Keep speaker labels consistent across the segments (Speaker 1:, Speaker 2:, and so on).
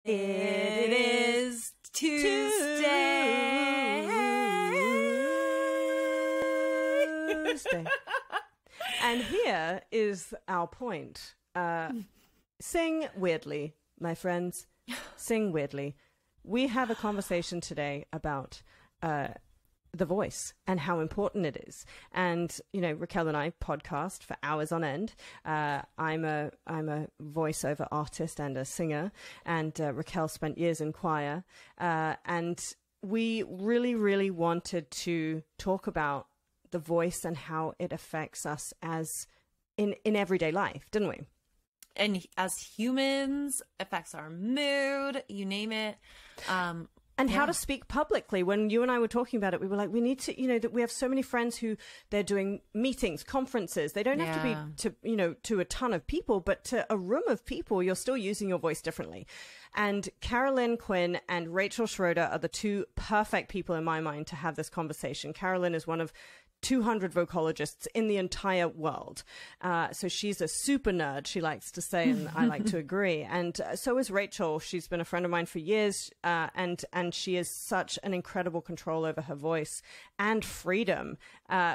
Speaker 1: It is Tuesday. And here is our point. Sing weirdly, my friends. Sing weirdly. We have a conversation today about the voice and how important it is. And, you know, Rachael and I podcast for hours on end. I'm a voiceover artist and a singer, and Rachael spent years in choir. And we really wanted to talk about the voice and how it affects us as in everyday life, didn't we?
Speaker 2: And as humans, affects our mood, you name it.
Speaker 1: And how to speak publicly. When you and I were talking about it, we were like, we need to, you know, that we have so many friends who they're doing meetings, conferences. They don't have to be to, you know, to a ton of people, but to a room of people, you're still using your voice differently. And Carol-Lynne, Quinn and Rachael Schroeder are the two perfect people in my mind to have this conversation. Carol-Lynne is one of 200 vocologists in the entire world. So she's a super nerd, she likes to say, and I like to agree. And so is Rachael. She's been a friend of mine for years, and she has such an incredible control over her voice and freedom,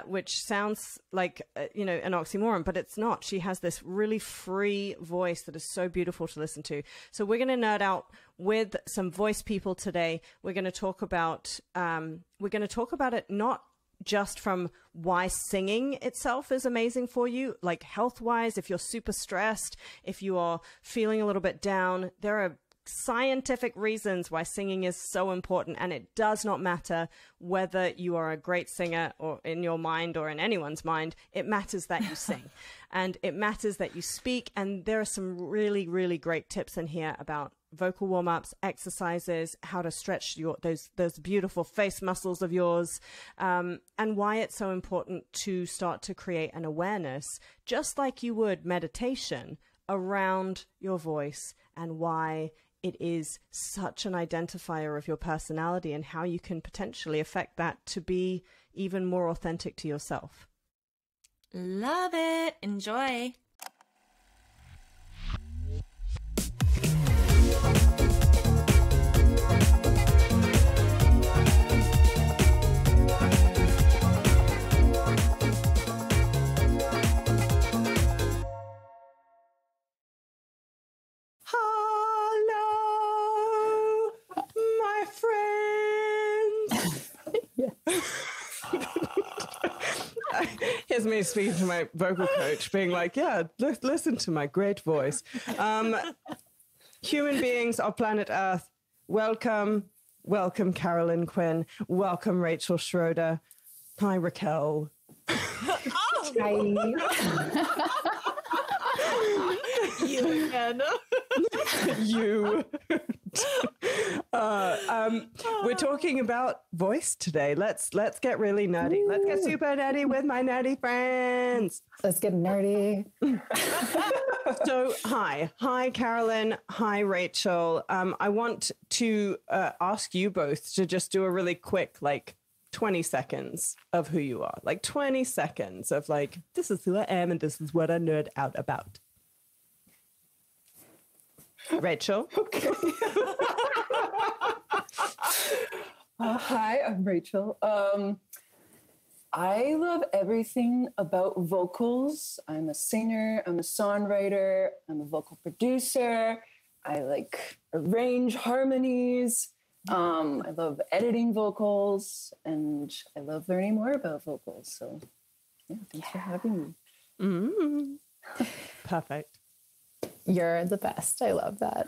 Speaker 1: which sounds like, you know, an oxymoron, but it's not. She has this really free voice that is so beautiful to listen to. So we're going to nerd out with some voice people today. We're going to talk about it not just from why singing itself is amazing for you, like health-wise, if you're super stressed, if you are feeling a little bit down, there are scientific reasons why singing is so important. And it does not matter whether you are a great singer or in your mind or in anyone's mind. It matters that you sing and it matters that you speak. And there are some really great tips in here about vocal warm-ups, exercises, how to stretch those beautiful face muscles of yours, and why it's so important to start to create an awareness, just like you would meditation, around your voice, and why it is such an identifier of your personality and how you can potentially affect that to be even more authentic to yourself.
Speaker 2: Love it. Enjoy.
Speaker 1: Hello, my friends. Here's me speaking to my vocal coach, being like, yeah, listen to my great voice. Human beings of planet Earth, welcome, Carol-Lynne, Quinn. Welcome, Rachael Schroeder. Hi, Rachael.
Speaker 2: Oh.
Speaker 3: Hi.
Speaker 2: You again.
Speaker 1: You. We're talking about voice today. Let's get really nerdy. Let's get super nerdy with my nerdy friends.
Speaker 3: Let's get nerdy.
Speaker 1: So, hi, Carol-Lynne. Hi, Rachael. I want to ask you both to just do a really quick, 20 seconds of who you are. 20 seconds of this is who I am and this is what I nerd out about. Rachael.
Speaker 3: Okay. Hi, I'm Rachael. I love everything about vocals. I'm a singer, I'm a songwriter, I'm a vocal producer. I arrange harmonies. I love editing vocals, and I love learning more about vocals. So, yeah, thanks for having me.
Speaker 1: Mm-hmm. Perfect.
Speaker 3: You're the best. I love that.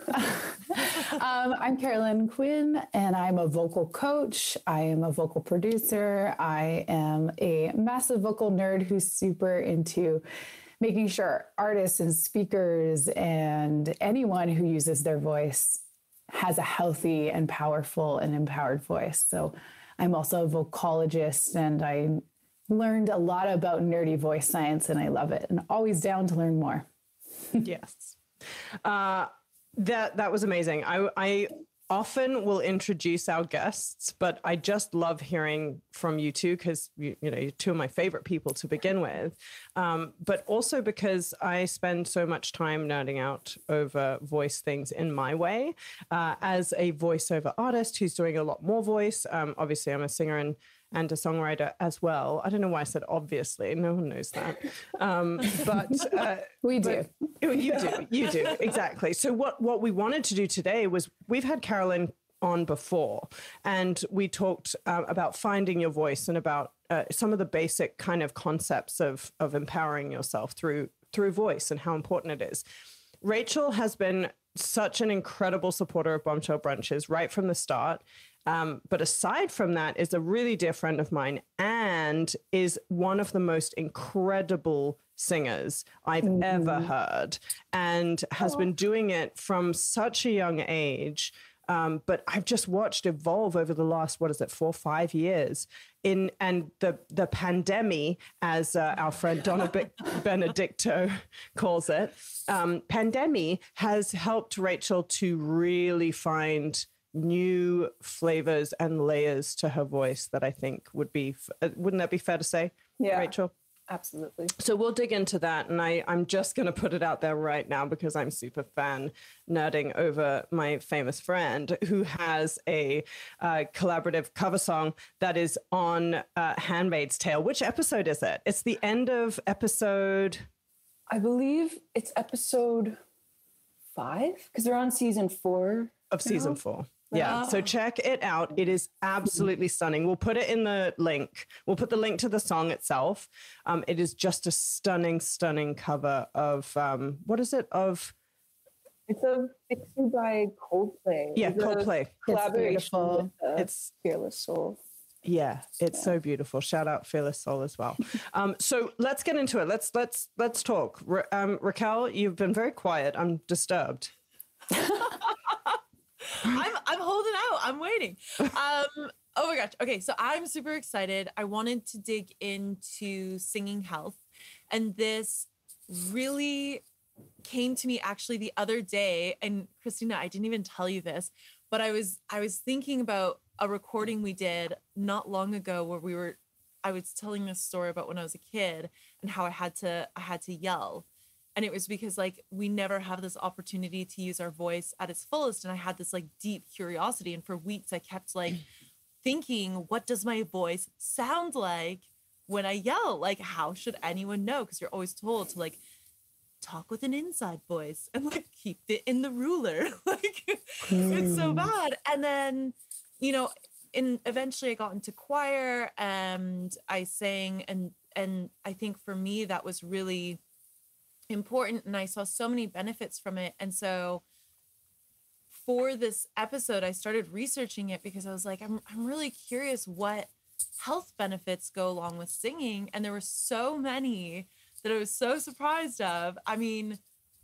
Speaker 3: I'm Carol-Lynne Quinn, and I'm a vocal coach. I am a vocal producer. I am a massive vocal nerd who's super into making sure artists and speakers and anyone who uses their voice has a healthy and powerful and empowered voice. So I'm also a vocologist, and I learned a lot about nerdy voice science, and I love it, and always down to learn more.
Speaker 1: Yes. That was amazing. I often will introduce our guests, but I just love hearing from you two because, you know, you're two of my favorite people to begin with. But also because I spend so much time nerding out over voice things in my way. As a voiceover artist who's doing a lot more voice, obviously I'm a singer and a songwriter as well. I don't know why I said obviously. No one knows that. But
Speaker 3: we do.
Speaker 1: You do. Exactly. So what we wanted to do today was we've had Carol-Lynne on before, and we talked about finding your voice and about some of the basic kind of concepts of empowering yourself through voice and how important it is. Rachel has been such an incredible supporter of Bombshell Brunches right from the start. But aside from that, is a really dear friend of mine and is one of the most incredible singers I've ever heard, and has been doing it from such a young age. But I've just watched evolve over the last, 4 or 5 years and the pandemic, as our friend Donna Benedicto calls it, pandemic has helped Rachel to really find new flavors and layers to her voice that I think would be, wouldn't that be fair to say, Rachel?
Speaker 4: Absolutely.
Speaker 1: So we'll dig into that. And I'm just going to put it out there right now because I'm super fan nerding over my famous friend who has a collaborative cover song that is on Handmaid's Tale. Which episode is it? It's the end of episode...
Speaker 4: I believe it's episode 5 because they're on season 4.
Speaker 1: Of season 4. Yeah. So check it out. It is absolutely stunning. We'll put it in the link. We'll put the link to the song itself. It is just a stunning, stunning cover of, what is it?
Speaker 4: It's a Fix You by Coldplay.
Speaker 1: Yeah, Coldplay.
Speaker 4: Collaboration with
Speaker 1: it's
Speaker 4: Fearless Soul.
Speaker 1: Yeah, it's so beautiful. Shout out Fearless Soul as well. So let's get into it. Let's talk. Raquel, you've been very quiet. I'm disturbed.
Speaker 2: I'm holding out. I'm waiting. Oh my gosh. Okay, so I'm super excited. I wanted to dig into singing health, and this really came to me actually the other day. And Christina, I didn't even tell you this, but I was thinking about a recording we did not long ago where I was telling this story about when I was a kid and how I had to yell. And it was because like we never have this opportunity to use our voice at its fullest. And I had this like deep curiosity. And for weeks I kept like thinking, what does my voice sound like when I yell? Like, how should anyone know? Because you're always told to like talk with an inside voice and like keep it in the ruler. Like it's so bad. And then, you know, eventually I got into choir and I sang, and I think for me that was really important, and I saw so many benefits from it. And so for this episode I started researching it because I was like, I'm really curious what health benefits go along with singing, and there were so many that I was so surprised of. I mean,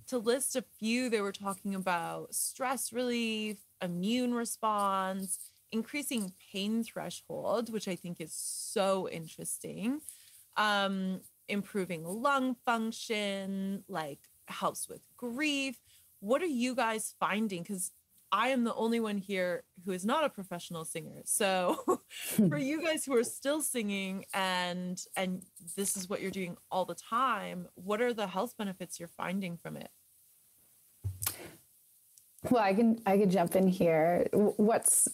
Speaker 2: to list a few, they were talking about stress relief, immune response, increasing pain threshold, which I think is so interesting, improving lung function, like helps with grief. What are you guys finding? Because I am the only one here who is not a professional singer. So for you guys who are still singing and this is what you're doing all the time, what are the health benefits you're finding from it?
Speaker 3: Well, I can jump in here. What's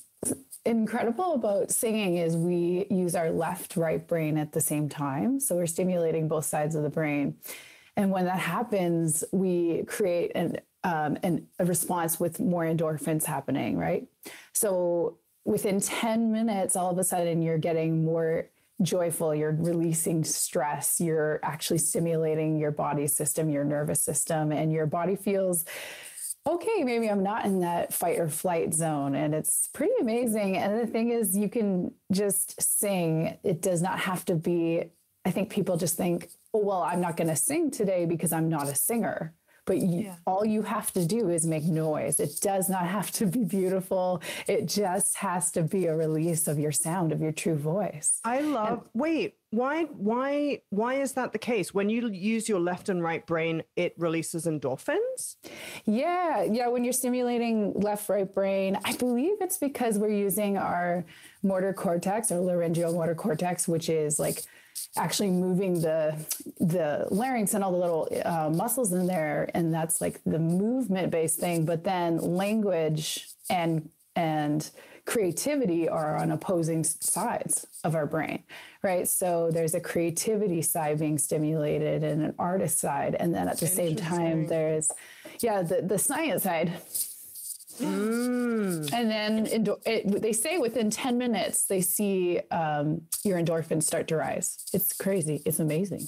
Speaker 3: incredible about singing is we use our left, right brain at the same time. So we're stimulating both sides of the brain. And when that happens, we create a response with more endorphins happening, right? So within 10 minutes, all of a sudden you're getting more joyful, you're releasing stress, you're actually stimulating your body system, your nervous system, and your body feels, okay, maybe I'm not in that fight or flight zone. And it's pretty amazing. And the thing is, you can just sing. It does not have to be, I think people just think, oh, well, I'm not going to sing today because I'm not a singer. But all you have to do is make noise. It does not have to be beautiful. It just has to be a release of your sound, of your true voice.
Speaker 1: I love, wait, why is that the case? When you use your left and right brain, it releases endorphins?
Speaker 3: Yeah. When you're stimulating left, right brain, I believe it's because we're using our motor cortex, or laryngeal motor cortex, which is like actually moving the larynx and all the little muscles in there. And that's like the movement based thing. But then language and creativity are on opposing sides of our brain, right? So there's a creativity side being stimulated and an artist side. And then at the same time, there's, the science side. And then they say within 10 minutes, they see your endorphins start to rise. It's crazy. It's amazing.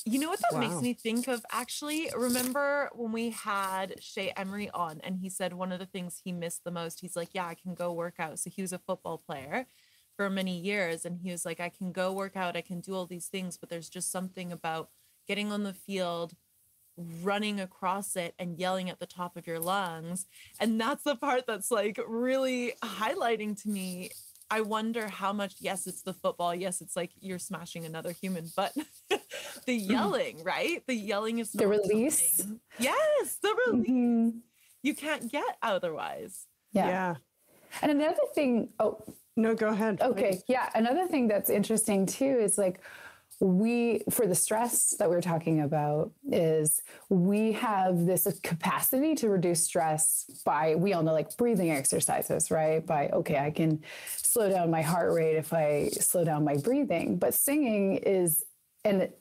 Speaker 2: You know what that makes me think of? Actually, remember when we had Shea Emery on, and he said one of the things he missed the most, he's like, yeah, I can go work out. So he was a football player for many years. And he was like, I can go work out. I can do all these things, but there's just something about getting on the field, running across it and yelling at the top of your lungs. And that's the part that's like really highlighting to me. I wonder how much, yes, it's the football. Yes, it's like you're smashing another human, but the yelling, right? The yelling is
Speaker 3: the release.
Speaker 2: Something. Yes, the release. You can't get otherwise.
Speaker 3: Yeah. And another thing,
Speaker 1: no, go ahead.
Speaker 3: Okay.
Speaker 1: Please.
Speaker 3: Yeah. Another thing that's interesting too is like, for the stress that we're talking about, is we have this capacity to reduce stress by, we all know, like breathing exercises, right? By, okay, I can slow down my heart rate if I slow down my breathing. But singing is an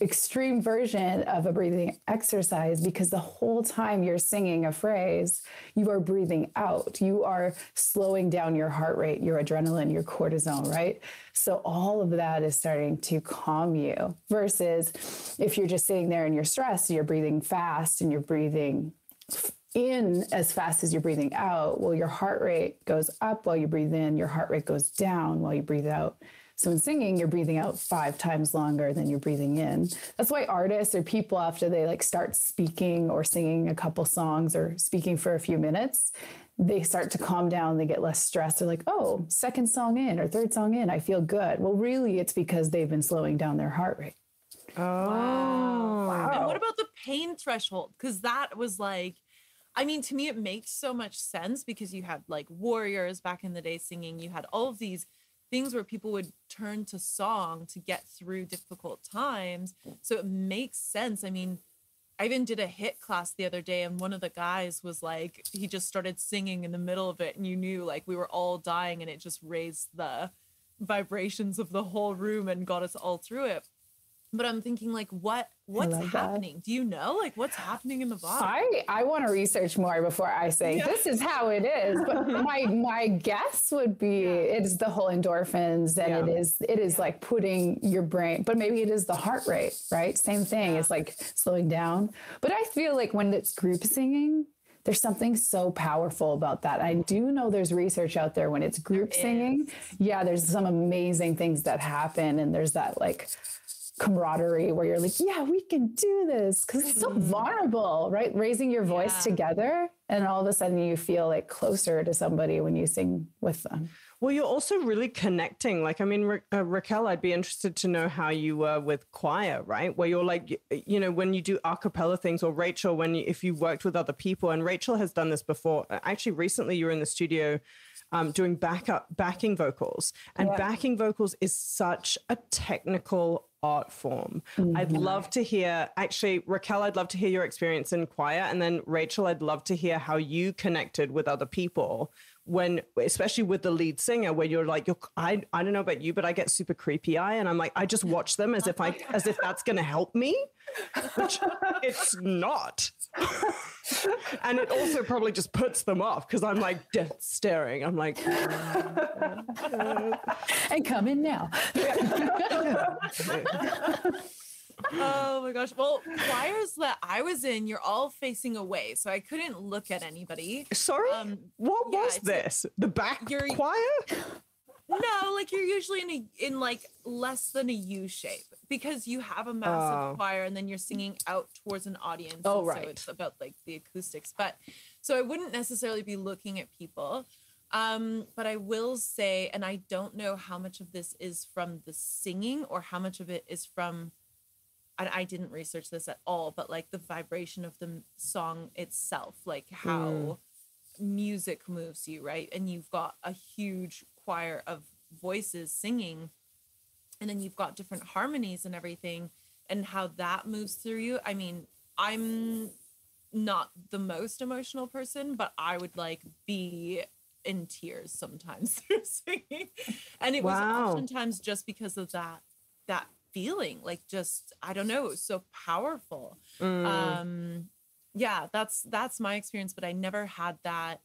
Speaker 3: extreme version of a breathing exercise, because the whole time you're singing a phrase, you are breathing out. You are slowing down your heart rate, your adrenaline, your cortisol, right? So all of that is starting to calm you, versus if you're just sitting there and you're stressed, you're breathing fast and you're breathing in as fast as you're breathing out. Well, your heart rate goes up while you breathe in, your heart rate goes down while you breathe out. So in singing, you're breathing out 5 times longer than you're breathing in. That's why artists or people, after they like start speaking or singing a couple songs or speaking for a few minutes, they start to calm down. They get less stressed. They're like, oh, second song in or third song in, I feel good. Well, really, it's because they've been slowing down their heart rate.
Speaker 1: Oh,
Speaker 2: wow. And what about the pain threshold? Because that was like, I mean, to me, it makes so much sense, because you had like warriors back in the day singing. You had all of these things where people would turn to song to get through difficult times. So it makes sense. I mean, I even did a hit class the other day, and one of the guys was like, he just started singing in the middle of it, and you knew like we were all dying, and it just raised the vibrations of the whole room and got us all through it. But I'm thinking, like, what's happening? Do you know, like, what's happening in the body?
Speaker 3: I want to research more before I say this is how it is. But my guess would be it's the whole endorphins, and it is like putting your brain. But maybe it is the heart rate, right? Same thing. It's like slowing down. But I feel like when it's group singing, there's something so powerful about that. I do know there's research out there when it's group singing. Yeah, there's some amazing things that happen, and there's that like camaraderie where you're like, yeah, we can do this, because it's so vulnerable, right? Raising your voice together, and all of a sudden you feel like closer to somebody when you sing with them.
Speaker 1: Well, you're also really connecting. Like, I mean, Raquel, I'd be interested to know how you were with choir, right? Where you're like, you know, when you do a cappella things, or Rachel, if you worked with other people, and Rachel has done this before. Actually, recently you were in the studio doing backing vocals, and backing vocals is such a technical art form. I'd love to hear, actually, Raquel, I'd love to hear your experience in choir. And then Rachel, I'd love to hear how you connected with other people when, especially with the lead singer, where you're like, I don't know about you, but I get super creepy eye, and I'm like, I just watch them as if that's going to help me, which it's not. And it also probably just puts them off, because I'm like death staring. I'm like,
Speaker 3: and come in now.
Speaker 2: Oh my gosh. Well, choirs that I was in, you're all facing away, so I couldn't look at anybody.
Speaker 1: Sorry? What was this? The back choir?
Speaker 2: No, like you're usually in like less than a U shape, because you have a massive choir and then you're singing out towards an audience.
Speaker 3: Oh, right.
Speaker 2: So it's about like the acoustics. But so I wouldn't necessarily be looking at people. But I will say, and I don't know how much of this is from the singing or how much of it is from, and I didn't research this at all, but like the vibration of the song itself, like how music moves you, right? And you've got a huge choir of voices singing, and then you've got different harmonies and everything, and how that moves through you. I mean, I'm not the most emotional person, but I would like be in tears sometimes through singing. And it was oftentimes just because of that feeling, like just, I don't know, it was so powerful. Yeah, that's my experience, but I never had that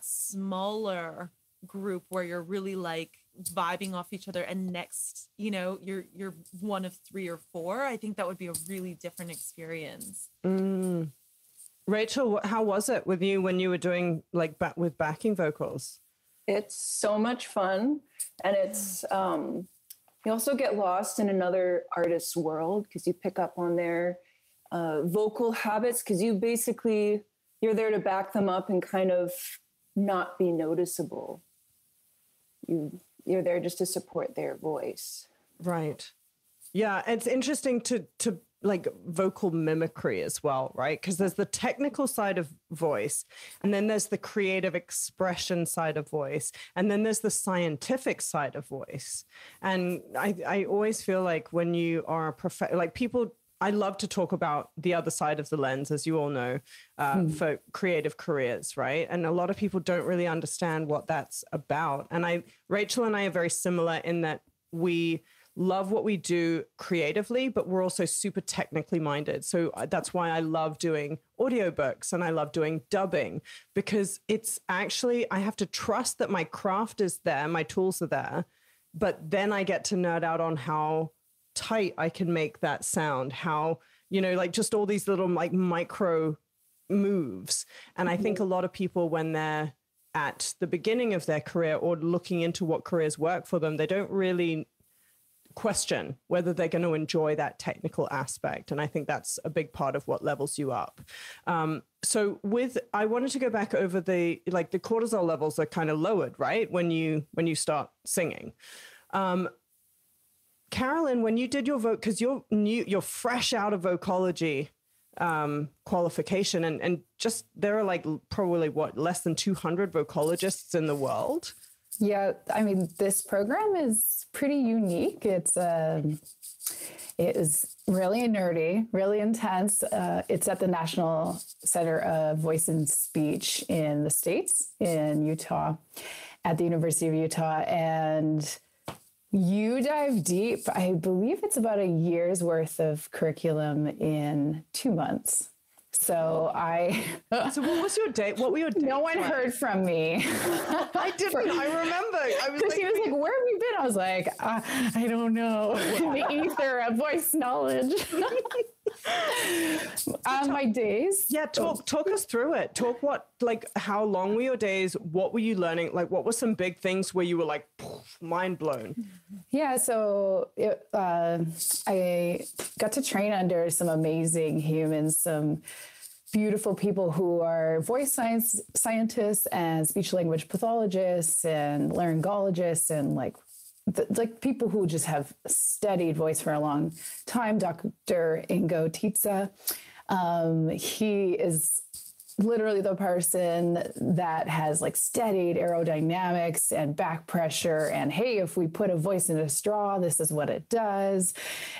Speaker 2: smaller group where you're really like vibing off each other, and next, you know, you're one of 3 or 4. I think that would be a really different experience.
Speaker 1: Rachel, how was it with you when you were doing like with backing vocals?
Speaker 4: It's so much fun, and it's you also get lost in another artist's world because you pick up on their vocal habits, because you're there to back them up and kind of not be noticeable. You're there just to support their voice.
Speaker 1: Right. Yeah, it's interesting to like vocal mimicry as well, right? Because there's the technical side of voice, and then there's the creative expression side of voice, and then there's the scientific side of voice. And I always feel like when you are I love to talk about the other side of the lens, as you all know, for creative careers, right? And a lot of people don't really understand what that's about. And Rachel and I are very similar in that we love what we do creatively, but we're also super technically minded. So that's why I love doing audiobooks and I love doing dubbing, because it's actually, I have to trust that my craft is there, my tools are there, but then I get to nerd out on how tight I can make that sound, how, you know, like just all these little like micro moves. And I think a lot of people, when they're at the beginning of their career or looking into what careers work for them, they don't really question whether they're going to enjoy that technical aspect. And I think that's a big part of what levels you up. So I wanted to go back over the cortisol levels are kind of lowered, right? When you start singing. Carol-Lynne, when you did your vote, because you're fresh out of vocology qualification, and just there are like probably less than 200 vocologists in the world.
Speaker 3: Yeah, I mean, this program is pretty unique. It is really nerdy, really intense. It's at the National Center of Voice and Speech in the States, in Utah, at the University of Utah. And you dive deep. I believe it's about a year's worth of curriculum in 2 months. So
Speaker 1: So what was your date? What were your dates?
Speaker 3: No one heard from me.
Speaker 1: I didn't. I remember. I was
Speaker 3: like, he was like, "Where have you been?" I was like, "I don't know." The ether of voice knowledge. My days.
Speaker 1: Yeah, talk us through it. How long were your days? What were you learning? Like, what were some big things where you were like mind blown?
Speaker 3: Yeah, so I got to train under some amazing humans, some beautiful people who are voice scientists and speech language pathologists and laryngologists and like people who just have studied voice for a long time. Dr. Ingo Tietze, he is literally the person that has like studied aerodynamics and back pressure and, hey, if we put a voice in a straw, this is what it does.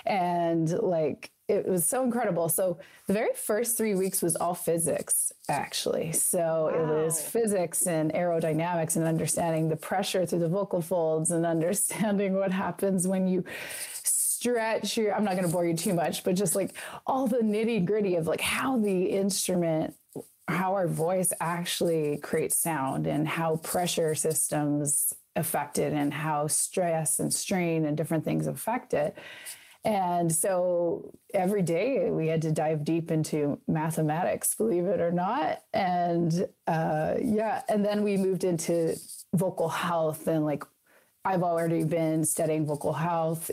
Speaker 3: And like, it was so incredible. So the very first 3 weeks was all physics, actually. So It was physics and aerodynamics and understanding the pressure through the vocal folds and understanding what happens when you stretch I'm not going to bore you too much, but just like all the nitty gritty of like how the instrument, how our voice actually creates sound and how pressure systems affect it and how stress and strain and different things affect it. And so every day we had to dive deep into mathematics, believe it or not. And and then we moved into vocal health, and like I've already been studying vocal health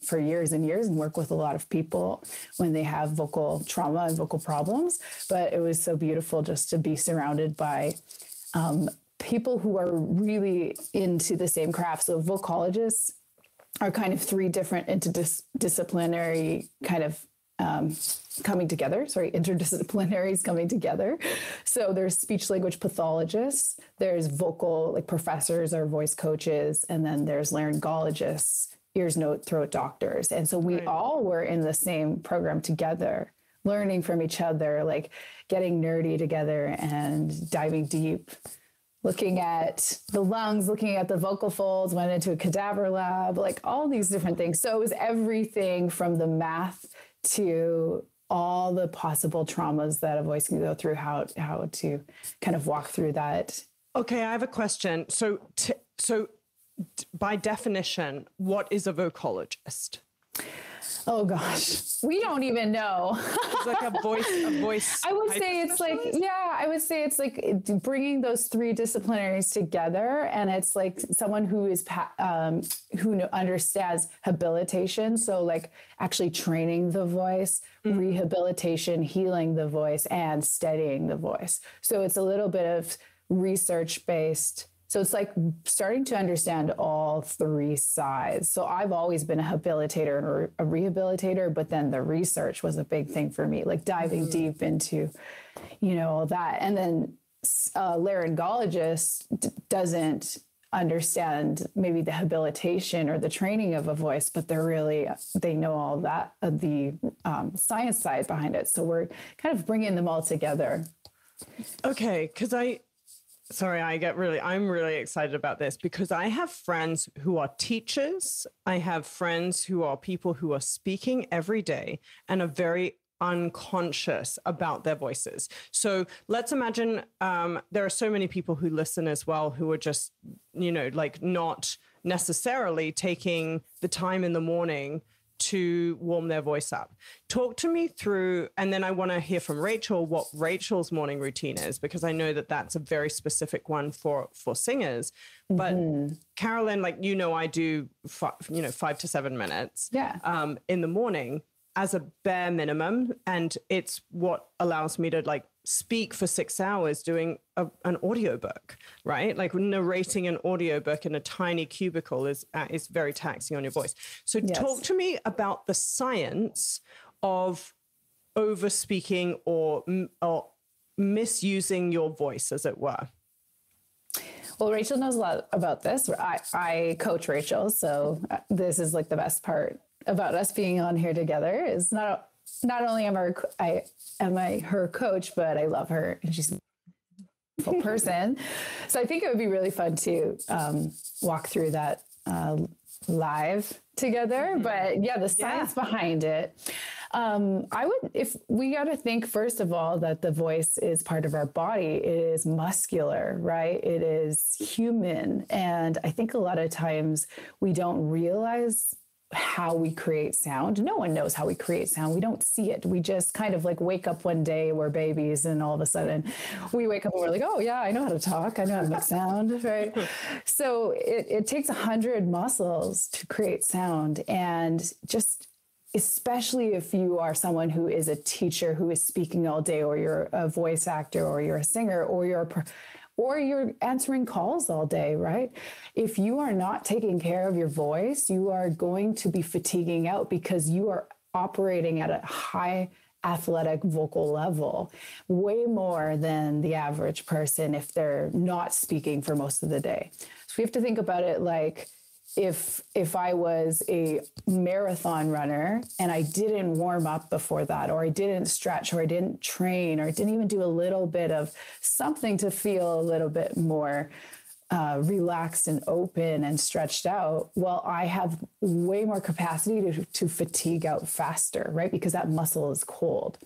Speaker 3: for years and years and work with a lot of people when they have vocal trauma and vocal problems. But it was so beautiful just to be surrounded by people who are really into the same craft. So vocologists are kind of three different interdisciplinary kind of interdisciplinaries coming together. So there's speech language pathologists, there's vocal like professors or voice coaches, and then there's laryngologists, ears, nose, throat doctors. And so we all were in the same program together, learning from each other, like getting nerdy together and diving deep, looking at the lungs, looking at the vocal folds, went into a cadaver lab, like all these different things. So it was everything from the math to all the possible traumas that a voice can go through, how to kind of walk through that.
Speaker 1: Okay, I have a question. So by definition, what is a vocalogist?
Speaker 3: Oh gosh, we don't even know.
Speaker 1: It's like a voice.
Speaker 3: I would say it's like, I would say it's like bringing those three disciplinaries together. And it's like someone who is, who understands habilitation. So like actually training the voice, rehabilitation, healing the voice, and steadying the voice. So it's a little bit of research-based. So it's like starting to understand all three sides. So I've always been a habilitator and a rehabilitator, but then the research was a big thing for me, like diving deep into, all that. And then a laryngologist doesn't understand maybe the habilitation or the training of a voice, but they know all that, the science side behind it. So we're kind of bringing them all together.
Speaker 1: Okay, because I'm really excited about this because I have friends who are teachers. I have friends who are people who are speaking every day and are very unconscious about their voices. So let's imagine there are so many people who listen as well who are just, like not necessarily taking the time in the morning to warm their voice up. Talk to me through, and then I want to hear from Rachel what Rachel's morning routine is, because I know that that's a very specific one for singers. But Carol-Lynne, I do 5 to 7 minutes in the morning as a bare minimum, and it's what allows me to speak for 6 hours doing an audiobook, right? Like narrating an audiobook in a tiny cubicle is very taxing on your voice. So talk to me about the science of over speaking or misusing your voice, as it were.
Speaker 3: Well, Rachel knows a lot about this. I coach Rachel, so this is like the best part about us being on here together is not only am I her coach, but I love her and she's a wonderful person. So I think it would be really fun to walk through that live together. But the science behind it. If we got to think, first of all, that the voice is part of our body. It is muscular, right? It is human. And I think a lot of times we don't realize how we create sound. No one knows how we create sound. We don't see it. We just kind of wake up one day, we're babies, and all of a sudden we wake up and we're like, oh yeah, I know how to talk. I know how to make sound, right? So it takes 100 muscles to create sound. And just, especially if you are someone who is a teacher who is speaking all day, or you're a voice actor, or you're a singer, or you're answering calls all day, right? If you are not taking care of your voice, you are going to be fatiguing out because you are operating at a high athletic vocal level, way more than the average person if they're not speaking for most of the day. So we have to think about it like, if I was a marathon runner and I didn't warm up before that, or I didn't stretch, or I didn't train, or I didn't even do a little bit of something to feel a little bit more relaxed and open and stretched out, well, I have way more capacity to fatigue out faster, right? Because that muscle is cold.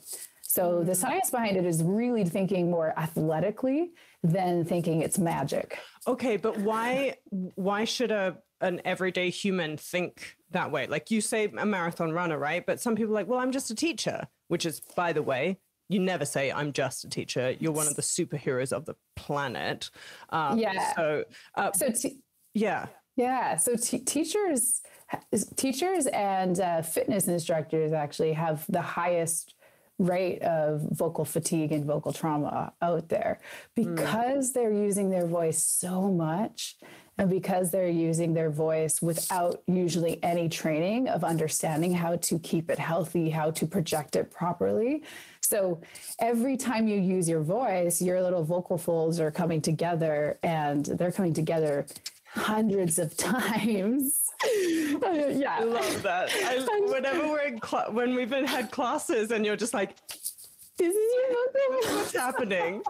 Speaker 3: So the science behind it is really thinking more athletically than thinking it's magic.
Speaker 1: Okay, but why should an everyday human think that way? Like you say a marathon runner, right? But some people are like, well, I'm just a teacher, which is, by the way, you never say I'm just a teacher. You're one of the superheroes of the planet. So teachers and fitness instructors actually have the highest
Speaker 3: rate of vocal fatigue and vocal trauma out there because they're using their voice so much, and because they're using their voice without usually any training of understanding how to keep it healthy, how to project it properly. So every time you use your voice, your little vocal folds are coming together, and they're coming together hundreds of times. Yeah,
Speaker 1: I love that. Whenever we're in when we've had classes, and you're just like,
Speaker 3: this is your vocal.
Speaker 1: what's happening?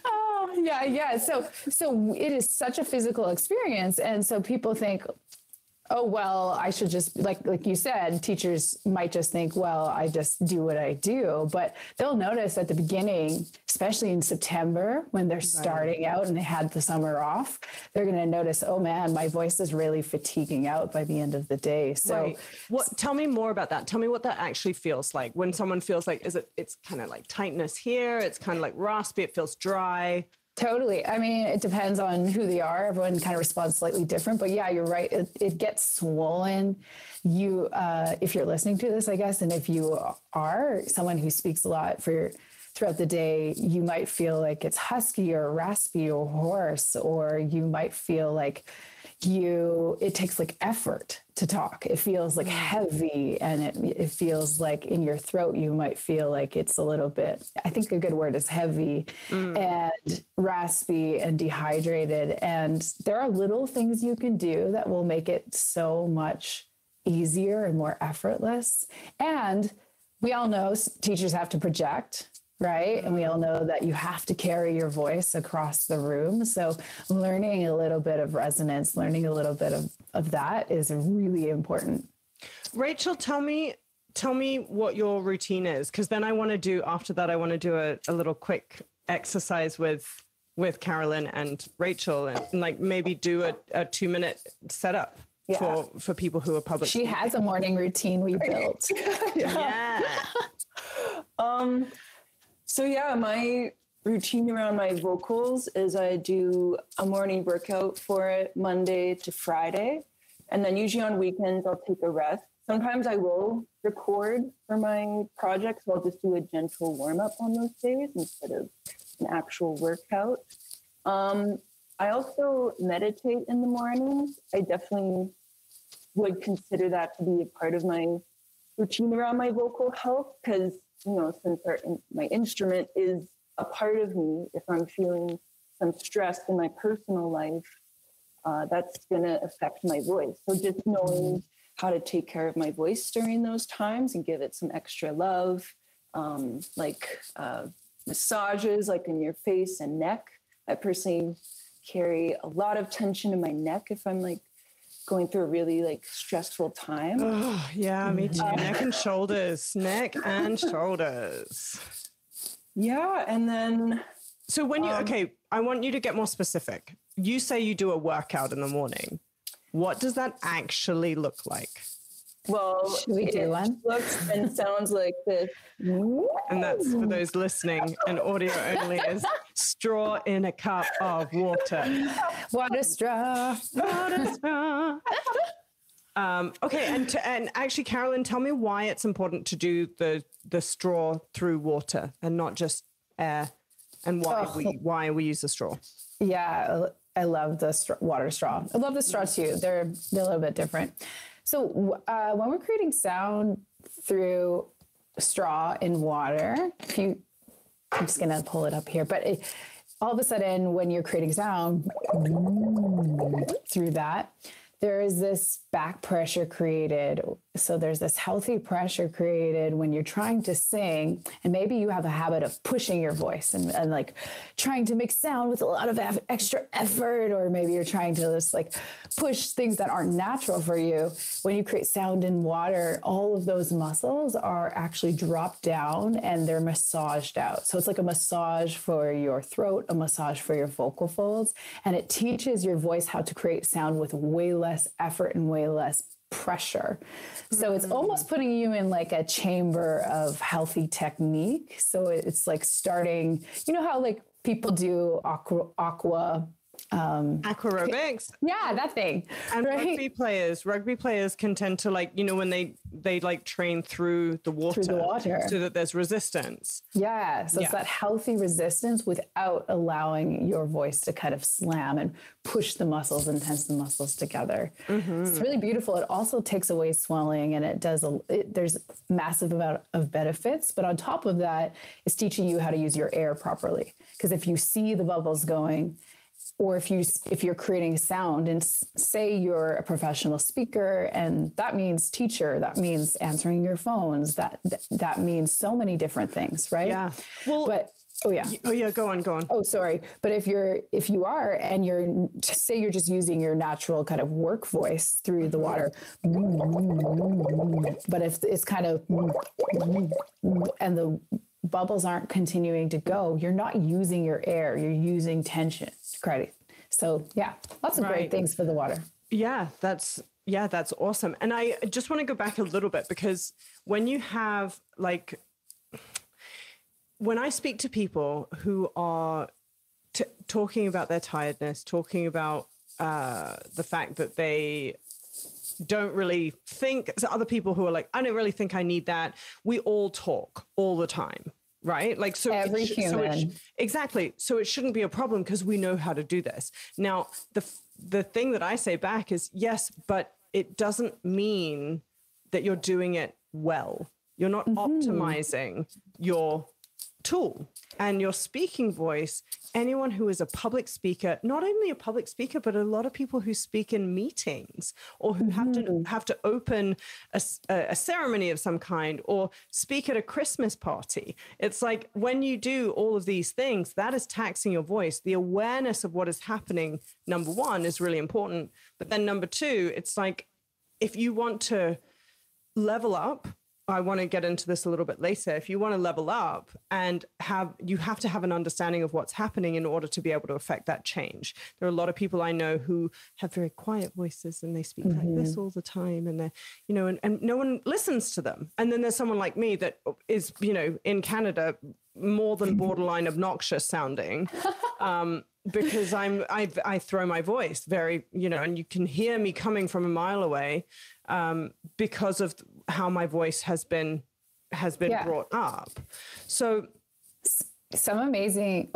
Speaker 3: Oh, yeah. So it is such a physical experience, and so people think, oh, well, I should just, like you said, teachers might just think, well, I just do what I do. But they'll notice at the beginning, especially in September, when they're starting out and they had the summer off, they're going to notice, oh man, my voice is really fatiguing out by the end of the day. So
Speaker 1: tell me more about that. Tell me what that actually feels like when someone feels like, it's kind of like tightness here. It's kind of like raspy. It feels dry.
Speaker 3: Totally. I mean, it depends on who they are. Everyone kind of responds slightly different, but yeah, you're right. It gets swollen. You, if you're listening to this, I guess, and if you are someone who speaks a lot throughout the day, you might feel like it's husky or raspy or hoarse, or you might feel like it takes like effort to talk. It feels like heavy, and it feels like in your throat, you might feel like it's a little bit, I think a good word is heavy and raspy and dehydrated. And there are little things you can do that will make it so much easier and more effortless. And we all know teachers have to project, right? And we all know that you have to carry your voice across the room. So learning a little bit of resonance, learning a little bit of that is really important.
Speaker 1: Rachel, tell me what your routine is, because then after that, I want to do a little quick exercise with Carol-Lynne and Rachel, and like maybe do a 2-minute setup for people who are public.
Speaker 3: She has a morning routine we built.
Speaker 1: Yeah.
Speaker 4: So yeah, my routine around my vocals is I do a morning workout for it Monday to Friday. And then usually on weekends, I'll take a rest. Sometimes I will record for my projects. So I'll just do a gentle warm up on those days instead of an actual workout. I also meditate in the mornings. I definitely would consider that to be a part of my routine around my vocal health, because since my instrument is a part of me, if I'm feeling some stress in my personal life, that's going to affect my voice. So just knowing how to take care of my voice during those times and give it some extra love, like massages, like in your face and neck. I personally carry a lot of tension in my neck if I'm like going through a really like stressful time.
Speaker 1: Oh, yeah, me too. Neck and shoulders.
Speaker 4: Yeah. And then.
Speaker 1: So when I want you to get more specific. You say you do a workout in the morning. What does that actually look like?
Speaker 4: Well,
Speaker 3: should we do one?
Speaker 4: Looks and sounds like this.
Speaker 1: And that's for those listening and audio only, is straw in a cup of water.
Speaker 3: Water straw.
Speaker 1: Water straw. Okay, and actually, Carol-Lynne, tell me why it's important to do the straw through water and not just air, and why we use the straw.
Speaker 3: Yeah, I love the water straw. I love the straw too. They're a little bit different. So when we're creating sound through straw in water, I'm just going to pull it up here, but all of a sudden when you're creating sound through that, there is this back pressure created. So there's this healthy pressure created when you're trying to sing, and maybe you have a habit of pushing your voice and like trying to make sound with a lot of extra effort, or maybe you're trying to just like push things that aren't natural for you. When you create sound in water, all of those muscles are actually dropped down and they're massaged out. So it's like a massage for your throat, a massage for your vocal folds, and it teaches your voice how to create sound with way less effort and way less pressure. So it's almost putting you in like a chamber of healthy technique. So it's like starting, you know how like people do aqua
Speaker 1: Aquarobics.
Speaker 3: Yeah, that thing.
Speaker 1: And rugby players can tend to like, when they like train through the water so that there's resistance.
Speaker 3: Yeah. So it's that healthy resistance without allowing your voice to kind of slam and push the muscles and tense the muscles together. It's really beautiful. It also takes away swelling, and there's massive amount of benefits. But on top of that, it's teaching you how to use your air properly. Because if you see the bubbles going, or if you're creating sound, and say you're a professional speaker, and that means teacher, that means answering your phones, that means so many different things, right?
Speaker 1: Yeah. Well, go on.
Speaker 3: Oh, sorry. But if you are, and you're just using your natural kind of work voice through the water, but if it's kind of, and the bubbles aren't continuing to go, you're not using your air, you're using tension. So lots of great things for the water.
Speaker 1: Yeah, that's awesome. And I just want to go back a little bit, because when you have when I speak to people who are talking about their tiredness, talking about the fact that they don't really think, so other people who are like, I don't really think I need that. We all talk all the time. Right? Like, so
Speaker 3: every human.
Speaker 1: Exactly. So it shouldn't be a problem, because we know how to do this. Now, the thing that I say back is, yes, but it doesn't mean that you're doing it well. You're not optimizing your tool and your speaking voice. Anyone who is a public speaker, not only a public speaker, but a lot of people who speak in meetings, or who have to open a ceremony of some kind, or speak at a Christmas party. It's like, when you do all of these things, that is taxing your voice. The awareness of what is happening, number one, is really important. But then number two, it's like, if you want to level up, I want to get into this a little bit later. If you want to level up, you have to have an understanding of what's happening in order to be able to affect that change. There are a lot of people I know who have very quiet voices, and they speak like this all the time, and they're, and no one listens to them. And then there's someone like me that is, in Canada, more than borderline obnoxious sounding. Because I throw my voice very, and you can hear me coming from a mile away, because of how my voice has been brought up. So
Speaker 3: some amazing,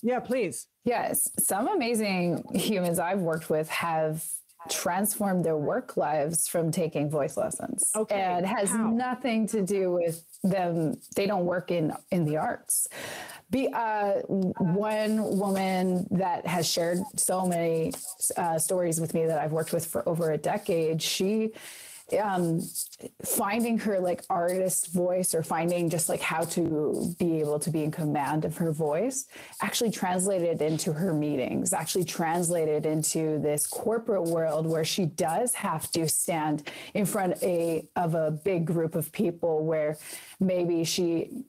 Speaker 1: Yeah, please.
Speaker 3: Yes. Some amazing humans I've worked with have transformed their work lives from taking voice lessons.
Speaker 1: Okay.
Speaker 3: And it has nothing to do with them. They don't work in the arts. One woman that has shared so many stories with me that I've worked with for over a decade, she finding her like artist voice, or finding just like how to be able to be in command of her voice, actually translated into her meetings, actually translated into this corporate world where she does have to stand in front of a big group of people, where maybe she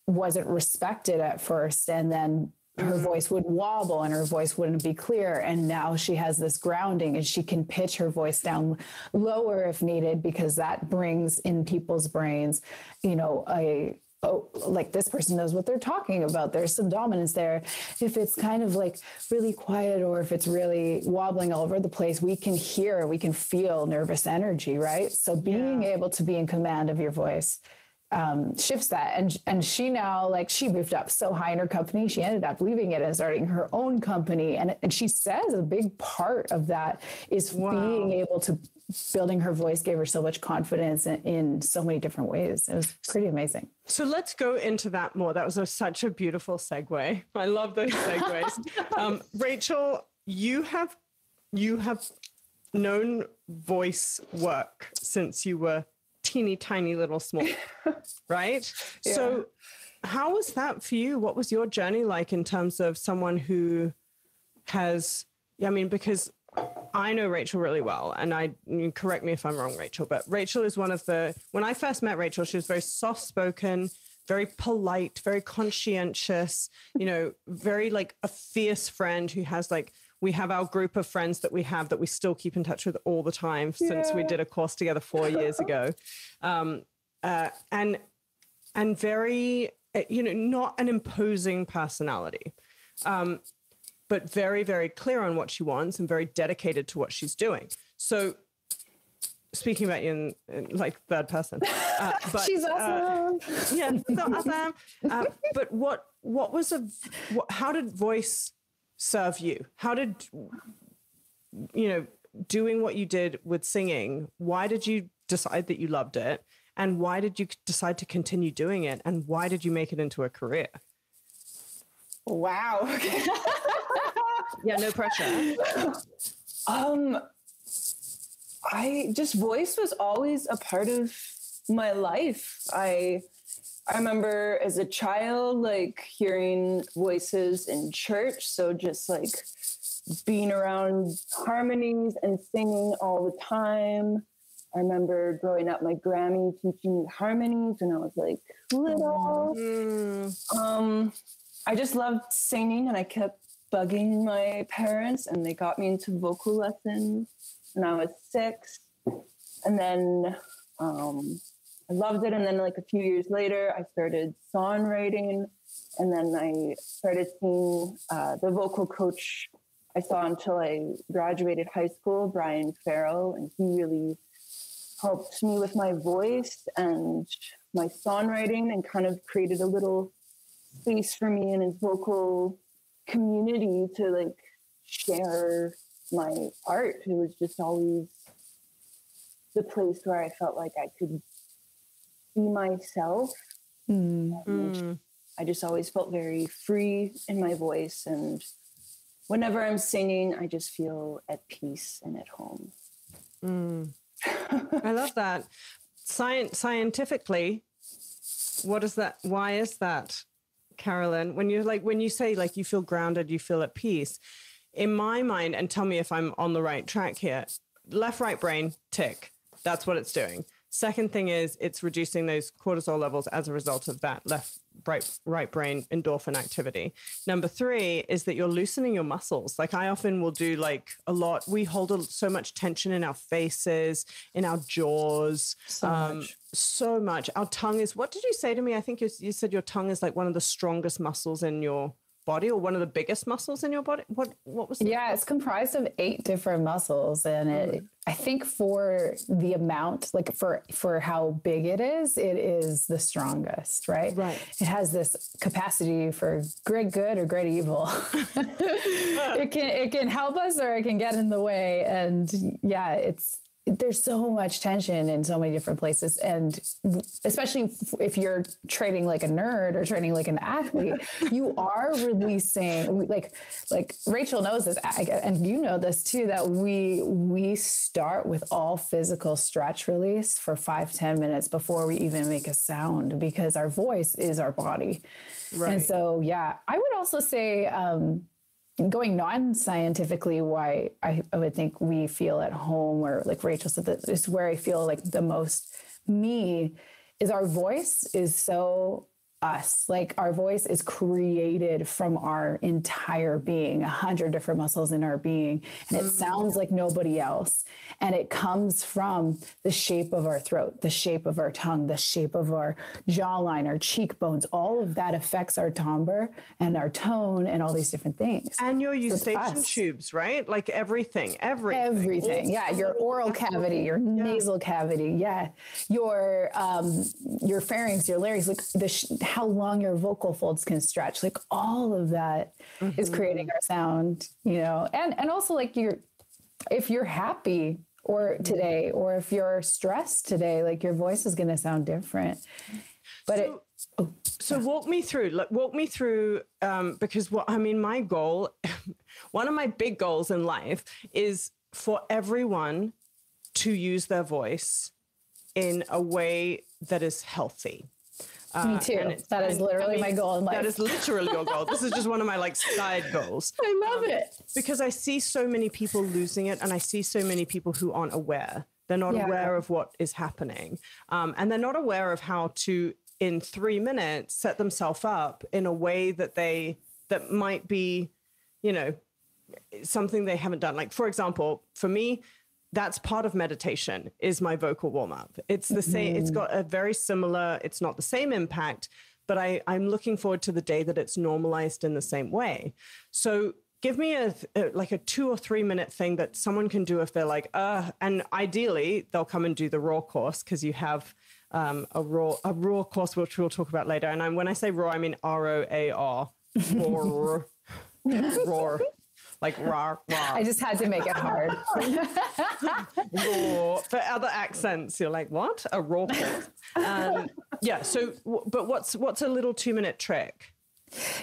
Speaker 3: wasn't respected at first, and then her voice would wobble and her voice wouldn't be clear. And now she has this grounding, and she can pitch her voice down lower if needed, because that brings in people's brains, like this person knows what they're talking about. There's some dominance there. If it's kind of like really quiet, or if it's really wobbling all over the place, we can feel nervous energy, right? So being able to be in command of your voice shifts that. And she now, she moved up so high in her company, she ended up leaving it and starting her own company. And she says a big part of that is being able to, building her voice gave her so much confidence in so many different ways. It was pretty amazing.
Speaker 1: So let's go into that more. That was such a beautiful segue. I love those segues. Rachel, you have known voice work since you were teeny tiny little small, right? Yeah. So how was that for you? What was your journey like in terms of someone who has, because I know Rachel really well, and you correct me if I'm wrong, Rachel, but Rachel is when I first met Rachel, she was very soft-spoken, very polite, very conscientious, very like a fierce friend who has we have our group of friends that we still keep in touch with all the time since we did a course together 4 years ago. And very, not an imposing personality. but very, very clear on what she wants and very dedicated to what she's doing. So speaking about you in like third person, but
Speaker 3: she's awesome.
Speaker 1: Yeah, so awesome. But how did voice serve you? How did, doing what you did with singing, why did you decide that you loved it? And why did you decide to continue doing it? And why did you make it into a career?
Speaker 3: Wow.
Speaker 1: Yeah, no pressure.
Speaker 4: Voice was always a part of my life. I remember as a child, like hearing voices in church. So just like being around harmonies and singing all the time. I remember growing up, my Grammy teaching me harmonies when I was like little. I just loved singing, and I kept bugging my parents, and they got me into vocal lessons when I was 6. And then I loved it. And then like a few years later, I started songwriting, and then I started seeing the vocal coach I saw until I graduated high school, Brian Farrell, and he really helped me with my voice and my songwriting, and kind of created a little space for me in his vocal community to like share my art. It was just always the place where I felt like I could be myself. I just always felt very free in my voice, and whenever I'm singing, I just feel at peace and at home.
Speaker 1: I love that. Scientifically, what is that? Why is that, Carol-Lynne? When you say like you feel grounded, you feel at peace. In my mind, and tell me if I'm on the right track here, left, right brain, tick. That's what it's doing. Second thing is it's reducing those cortisol levels as a result of that left, right brain endorphin activity. Number 3 is that you're loosening your muscles. Like I often will do like a lot. We hold so much tension in our faces, in our jaws. So much. Our tongue is, what did you say to me? I think you said your tongue is like one of the strongest muscles in your body, or one of the biggest muscles in your body. What was that?
Speaker 3: Yeah, it's comprised of 8 different muscles, and I think for the amount, like for how big it is the strongest, right?
Speaker 1: Right.
Speaker 3: It has this capacity for great good or great evil. It can help us, or it can get in the way. And yeah, there's so much tension in so many different places. And especially if you're training like a nerd or training like an athlete, you are releasing, like Rachael knows this, and you know this too, that we start with all physical stretch release for 5-10 minutes before we even make a sound, because our voice is our body. Right. And so, yeah, I would also say, going non-scientifically, why I would think we feel at home, or like Rachael said, that is where I feel like the most me, is our voice is so us. Like our voice is created from our entire being, 100 different muscles in our being. And it sounds like nobody else. And it comes from the shape of our throat, the shape of our tongue, the shape of our jawline, our cheekbones. All of that affects our timbre and our tone and all these different things.
Speaker 1: And your eustachian tubes, right? Like everything.
Speaker 3: Yeah. Your oral cavity, your nasal cavity. Yeah. Your pharynx, your larynx, like how long your vocal folds can stretch, like all of that is creating our sound, and also like if you're happy or today, or if you're stressed today, like your voice is going to sound different. But
Speaker 1: so walk me through, because my goal, one of my big goals in life is for everyone to use their voice in a way that is healthy.
Speaker 3: Me too. That is literally my goal in life.
Speaker 1: That is literally your goal. This is just one of my side goals.
Speaker 3: I love it.
Speaker 1: Because I see so many people losing it, and I see so many people who aren't aware. They're not aware of what is happening. And they're not aware of how to, in 3 minutes, set themselves up in a way that might be, something they haven't done. Like, for example, for me, that's part of meditation, is my vocal warm-up. It's the same. It's got a very similar, it's not the same impact, but I'm looking forward to the day that it's normalized in the same way. So give me a 2 or 3 minute thing that someone can do if they're like, and ideally they'll come and do the raw course because you have a raw course, which we'll talk about later. And when I say raw, I mean ROAR, roar, roar, like raw.
Speaker 3: I just had to make it hard.
Speaker 1: Raw. For other accents, you're like, what? A raw course. Yeah. So, but what's a little 2-minute trick?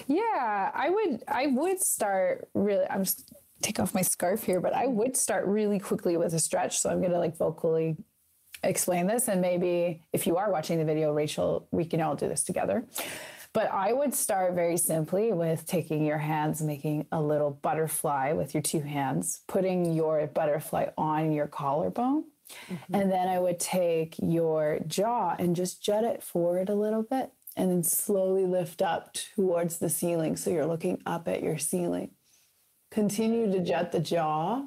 Speaker 3: Yeah, I would start really, I'm just take off my scarf here, but I would start really quickly with a stretch. So I'm going to like vocally explain this. And maybe if you are watching the video, Rachel, we can all do this together. But I would start very simply with taking your hands, making a little butterfly with your 2 hands, putting your butterfly on your collarbone. Mm-hmm. And then I would take your jaw and just jut it forward a little bit and then slowly lift up towards the ceiling. So you're looking up at your ceiling. Continue to jut the jaw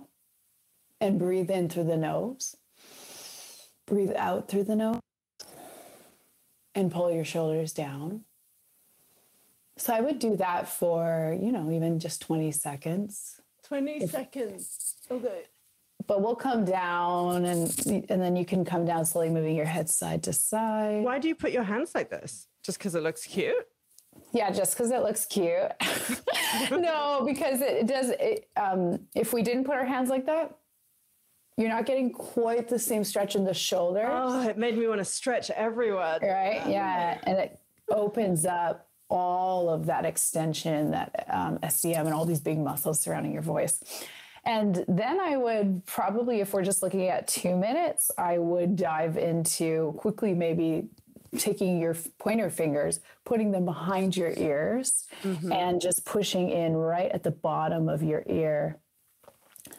Speaker 3: and breathe in through the nose. Breathe out through the nose and pull your shoulders down. So I would do that for, even just 20 seconds.
Speaker 1: 20 seconds. Okay.
Speaker 3: But we'll come down and then you can come down slowly, moving your head side to side.
Speaker 1: Why do you put your hands like this? Just because it looks cute?
Speaker 3: Yeah, just because it looks cute. No, because it does. If we didn't put our hands like that, you're not getting quite the same stretch in the shoulders.
Speaker 1: Oh, it made me want to stretch everywhere.
Speaker 3: Right? Yeah. And it opens up all of that extension, that SCM and all these big muscles surrounding your voice. And then I would probably, if we're just looking at 2 minutes, I would dive into quickly maybe taking your pointer fingers, putting them behind your ears, mm-hmm. and just pushing in right at the bottom of your ear.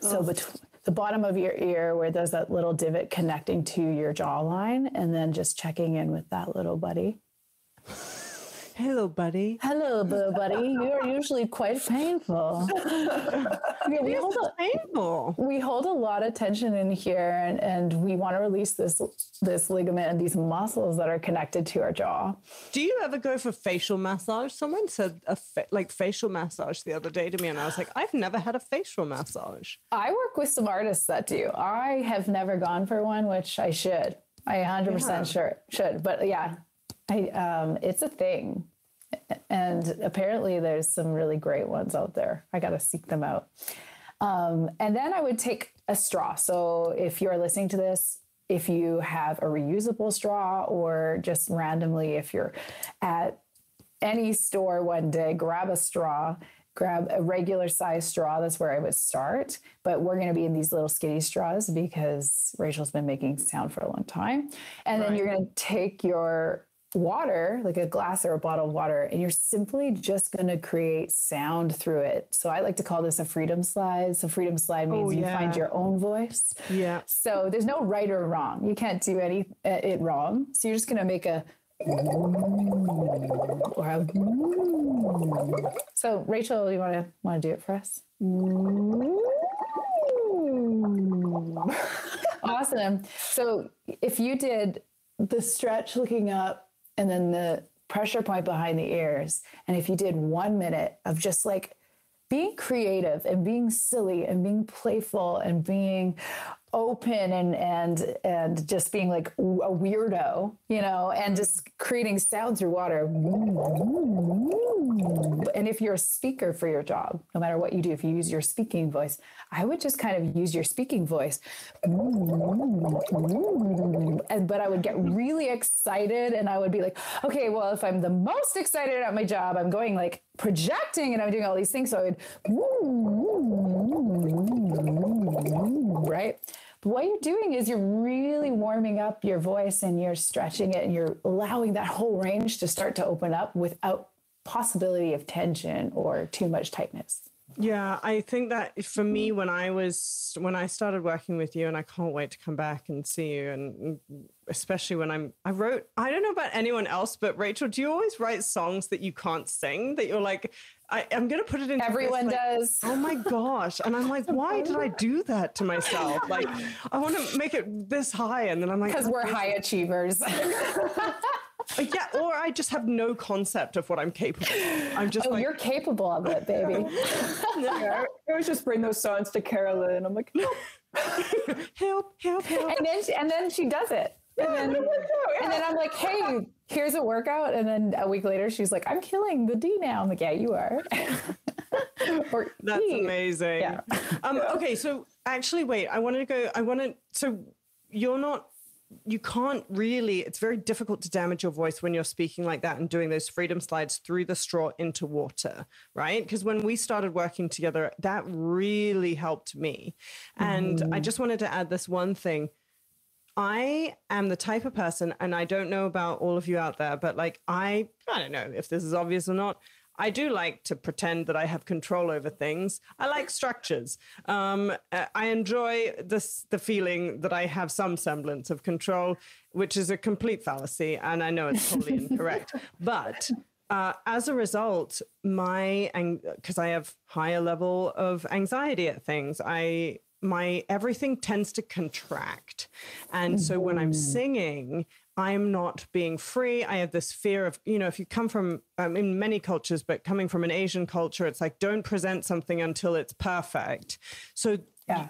Speaker 3: So between the bottom of your ear where there's that little divot connecting to your jawline, and then just checking in with that little buddy.
Speaker 1: Hello, buddy.
Speaker 3: Hello, buddy. You are usually quite painful. We hold a lot of tension in here, and we want to release this ligament and these muscles that are connected to our jaw.
Speaker 1: Do you ever go for facial massage? Someone said facial massage the other day to me, and I was like, I've never had a facial massage.
Speaker 3: I work with some artists that do. I have never gone for one, which I should. I 100% should. But yeah, it's a thing. And apparently there's some really great ones out there. I got to seek them out. And then I would take a straw. So if you're listening to this, if you have a reusable straw, or just randomly, if you're at any store one day, grab a straw, grab a regular size straw. That's where I would start. But we're going to be in these little skinny straws because Rachel's been making sound for a long time. And then you're going to take your water, like a glass or a bottle of water, and you're simply just going to create sound through it. So I like to call this a freedom slide. So freedom slide means you find your own voice. Yeah. So there's no right or wrong. You can't do it wrong. So you're just going to make a or a. So Rachel, you want to do it for us? Awesome. So if you did the stretch looking up, and then the pressure point behind the ears. And if you did 1 minute of just like being creative and being silly and being playful and being open and just being like a weirdo, and just creating sound through water. And if you're a speaker for your job, no matter what you do, if you use your speaking voice, I would just kind of use your speaking voice. But I would get really excited, and I would be like, okay, well, if I'm the most excited at my job, I'm going like projecting and I'm doing all these things. So I would, right? But what you're doing is you're really warming up your voice, and you're stretching it, and you're allowing that whole range to start to open up without possibility of tension or too much tightness.
Speaker 1: Yeah, I think that for me, when I started working with you, and I can't wait to come back and see you, and especially when I don't know about anyone else, but Rachel, do you always write songs that you can't sing, that you're like, I'm going to put it into
Speaker 3: everyone does.
Speaker 1: Oh my gosh. And I'm like, why did I do that to myself? Like, I want to make it this high. And then I'm like,
Speaker 3: because we're high achievers.
Speaker 1: Yeah, or I just have no concept of what I'm capable of. I'm just
Speaker 3: you're capable of it, baby.
Speaker 4: Yeah, I always just bring those songs to Carol-Lynne. I'm like,
Speaker 1: help.
Speaker 3: And then she does it. And then I'm like, hey, here's a workout. And then a week later, she's like, I'm killing the D now. I'm like, yeah, you are.
Speaker 1: That's amazing.
Speaker 3: Yeah.
Speaker 1: Okay, so actually, wait, so you can't really, it's very difficult to damage your voice when you're speaking like that and doing those freedom slides through the straw into water, right? Because when we started working together, that really helped me. And I just wanted to add this one thing. I am the type of person, and I don't know about all of you out there, but like, I don't know if this is obvious or not. I do like to pretend that I have control over things. I like structures. I enjoy the feeling that I have some semblance of control, which is a complete fallacy. And I know it's totally incorrect. But as a result, because I have higher level of anxiety at things, my everything tends to contract. And so when I'm singing, I'm not being free. I have this fear of, if you come from, in many cultures, but coming from an Asian culture, it's like, don't present something until it's perfect. So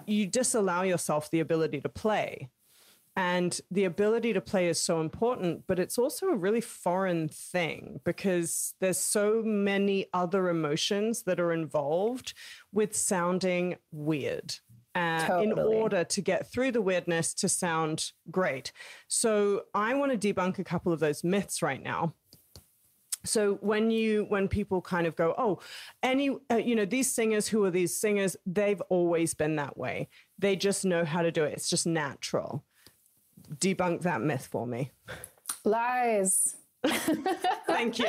Speaker 1: you disallow yourself the ability to play. And the ability to play is so important, but it's also a really foreign thing because there's so many other emotions that are involved with sounding weird. In order to get through the weirdness to sound great. So I want to debunk a couple of those myths right now. So when people kind of go, these singers, who are these singers? They've always been that way. They just know how to do it. It's just natural. Debunk that myth for me.
Speaker 3: Lies.
Speaker 1: Thank you.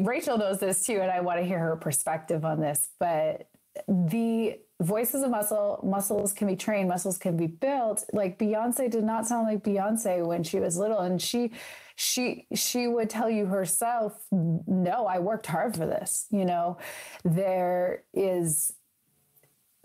Speaker 3: Rachel knows this too, and I want to hear her perspective on this, but the voice is a muscle. Muscles can be trained. Muscles can be built. Like Beyonce did not sound like Beyonce when she was little. And she would tell you herself, no, I worked hard for this.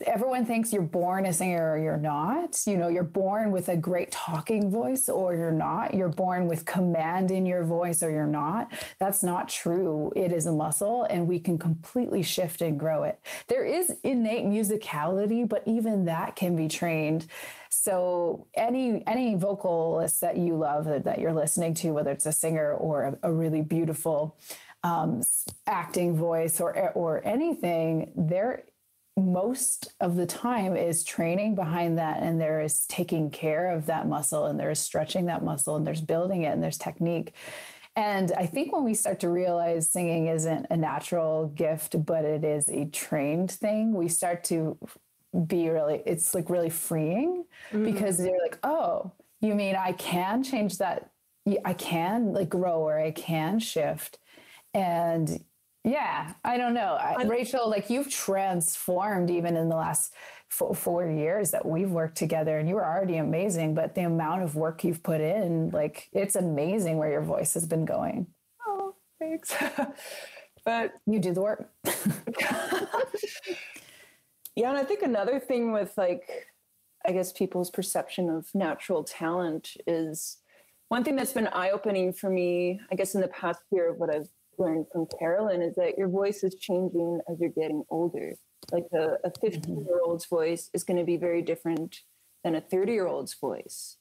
Speaker 3: Everyone thinks you're born a singer or you're not. You're born with a great talking voice or you're not. You're born with command in your voice or you're not. That's not true. It is a muscle and we can completely shift and grow it. There is innate musicality, but even that can be trained. So any vocalist that you love that you're listening to, whether it's a singer or a really beautiful acting voice or anything, most of the time is training behind that, and there is taking care of that muscle, and there's stretching that muscle, and there's building it, and there's technique. And I think when we start to realize singing isn't a natural gift, but it is a trained thing, we start to be it's like really freeing because they're like, oh, you mean I can change that? I can like grow or I can shift. And yeah, I don't know. Rachel, like you've transformed even in the last 4 years that we've worked together, and you were already amazing, but the amount of work you've put in, like it's amazing where your voice has been going.
Speaker 4: Oh, thanks. But
Speaker 3: you do the work.
Speaker 4: Yeah. And I think another thing with like, I guess people's perception of natural talent is one thing that's been eye-opening for me, I guess in the past year of what I've learned from Carol-Lynne is that your voice is changing as you're getting older. Like a 15-year-old's voice is going to be very different than a 30-year-old's voice.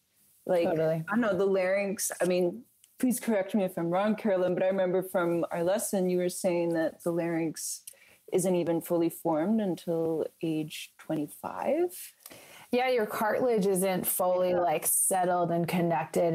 Speaker 4: Like, totally. I don't know, the larynx, I mean, please correct me if I'm wrong, Carol-Lynne, but I remember from our lesson, you were saying that the larynx isn't even fully formed until age 25.
Speaker 3: Yeah, your cartilage isn't fully like settled and connected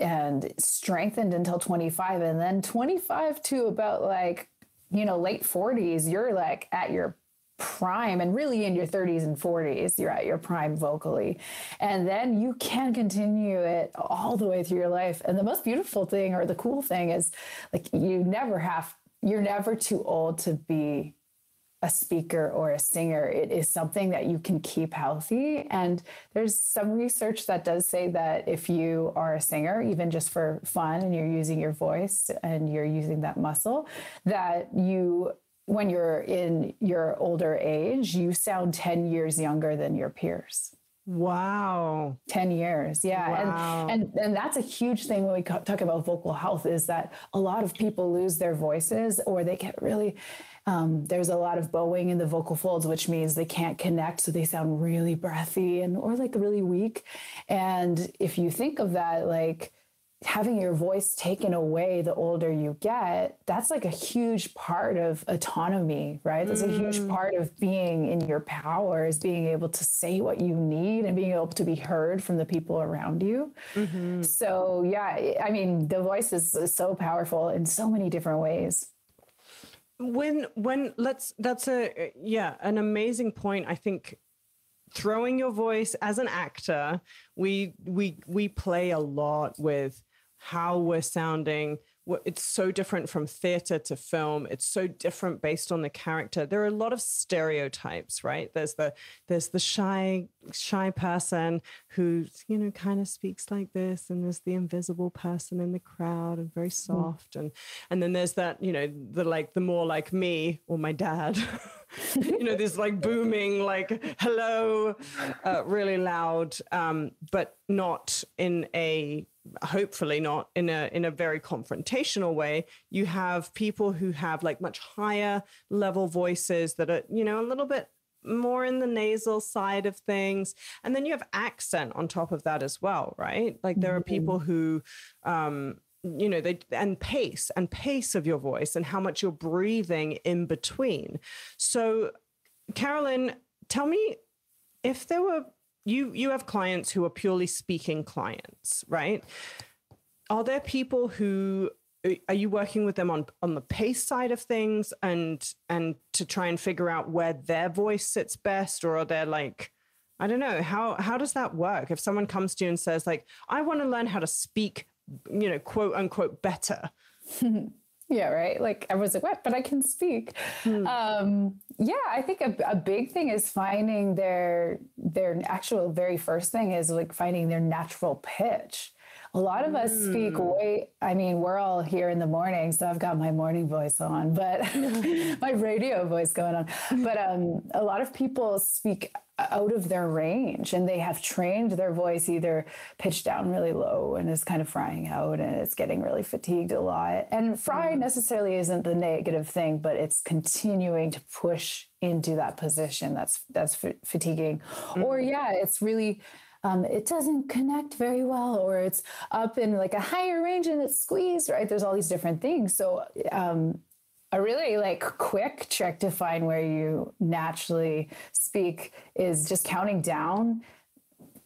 Speaker 3: and strengthened until 25. And then 25 to about like, late 40s, you're like at your prime, and really in your 30s and 40s, you're at your prime vocally. And then you can continue it all the way through your life. And the most beautiful thing or the cool thing is like, you're never too old to be a speaker or a singer. It is something that you can keep healthy. And there's some research that does say that if you are a singer, even just for fun, and you're using your voice and you're using that muscle, that when you're in your older age, you sound 10 years younger than your peers.
Speaker 1: Wow.
Speaker 3: 10 years. Yeah.
Speaker 1: Wow.
Speaker 3: And that's a huge thing when we talk about vocal health, is that a lot of people lose their voices, or they get really, there's a lot of bowing in the vocal folds, which means they can't connect. So they sound really breathy or like really weak. And if you think of that, like having your voice taken away the older you get, that's like a huge part of autonomy, right? That's a huge part of being in your power, is being able to say what you need and being able to be heard from the people around you. Mm-hmm. So yeah, I mean, the voice is so powerful in so many different ways.
Speaker 1: That's an amazing point. I think throwing your voice as an actor, we play a lot with how we're sounding. It's so different from theater to film. It's so different based on the character. There are a lot of stereotypes, right? There's the shy person who, kind of speaks like this, and there's the invisible person in the crowd and very soft. And then there's that, the more like me or my dad, this like booming, like, hello, really loud, but not hopefully not in a very confrontational way. You have people who have like much higher level voices that are, a little bit more in the nasal side of things. And then you have accent on top of that as well, right? Like there are people who, and pace of your voice and how much you're breathing in between. So Carol-Lynne, tell me, if there were, you have clients who are purely speaking clients, right? Are there people who, are you working with them on the pace side of things and to try and figure out where their voice sits best? Or are there like, I don't know, how does that work? If someone comes to you and says like, I want to learn how to speak, quote unquote, better.
Speaker 3: Yeah, right. Like everyone's like, what? But I can speak. I think a big thing is finding their actual very first thing is like finding their natural pitch. A lot of us speak we're all here in the morning, so I've got my morning voice on, but my radio voice going on. But a lot of people speak out of their range, and they have trained their voice either pitched down really low and is kind of frying out, and it's getting really fatigued a lot. And fry necessarily isn't the negative thing, but it's continuing to push into that position that's fatiguing. Or it's really it doesn't connect very well, or it's up in like a higher range and it's squeezed, right? There's all these different things. So a really like quick trick to find where you naturally speak is just counting down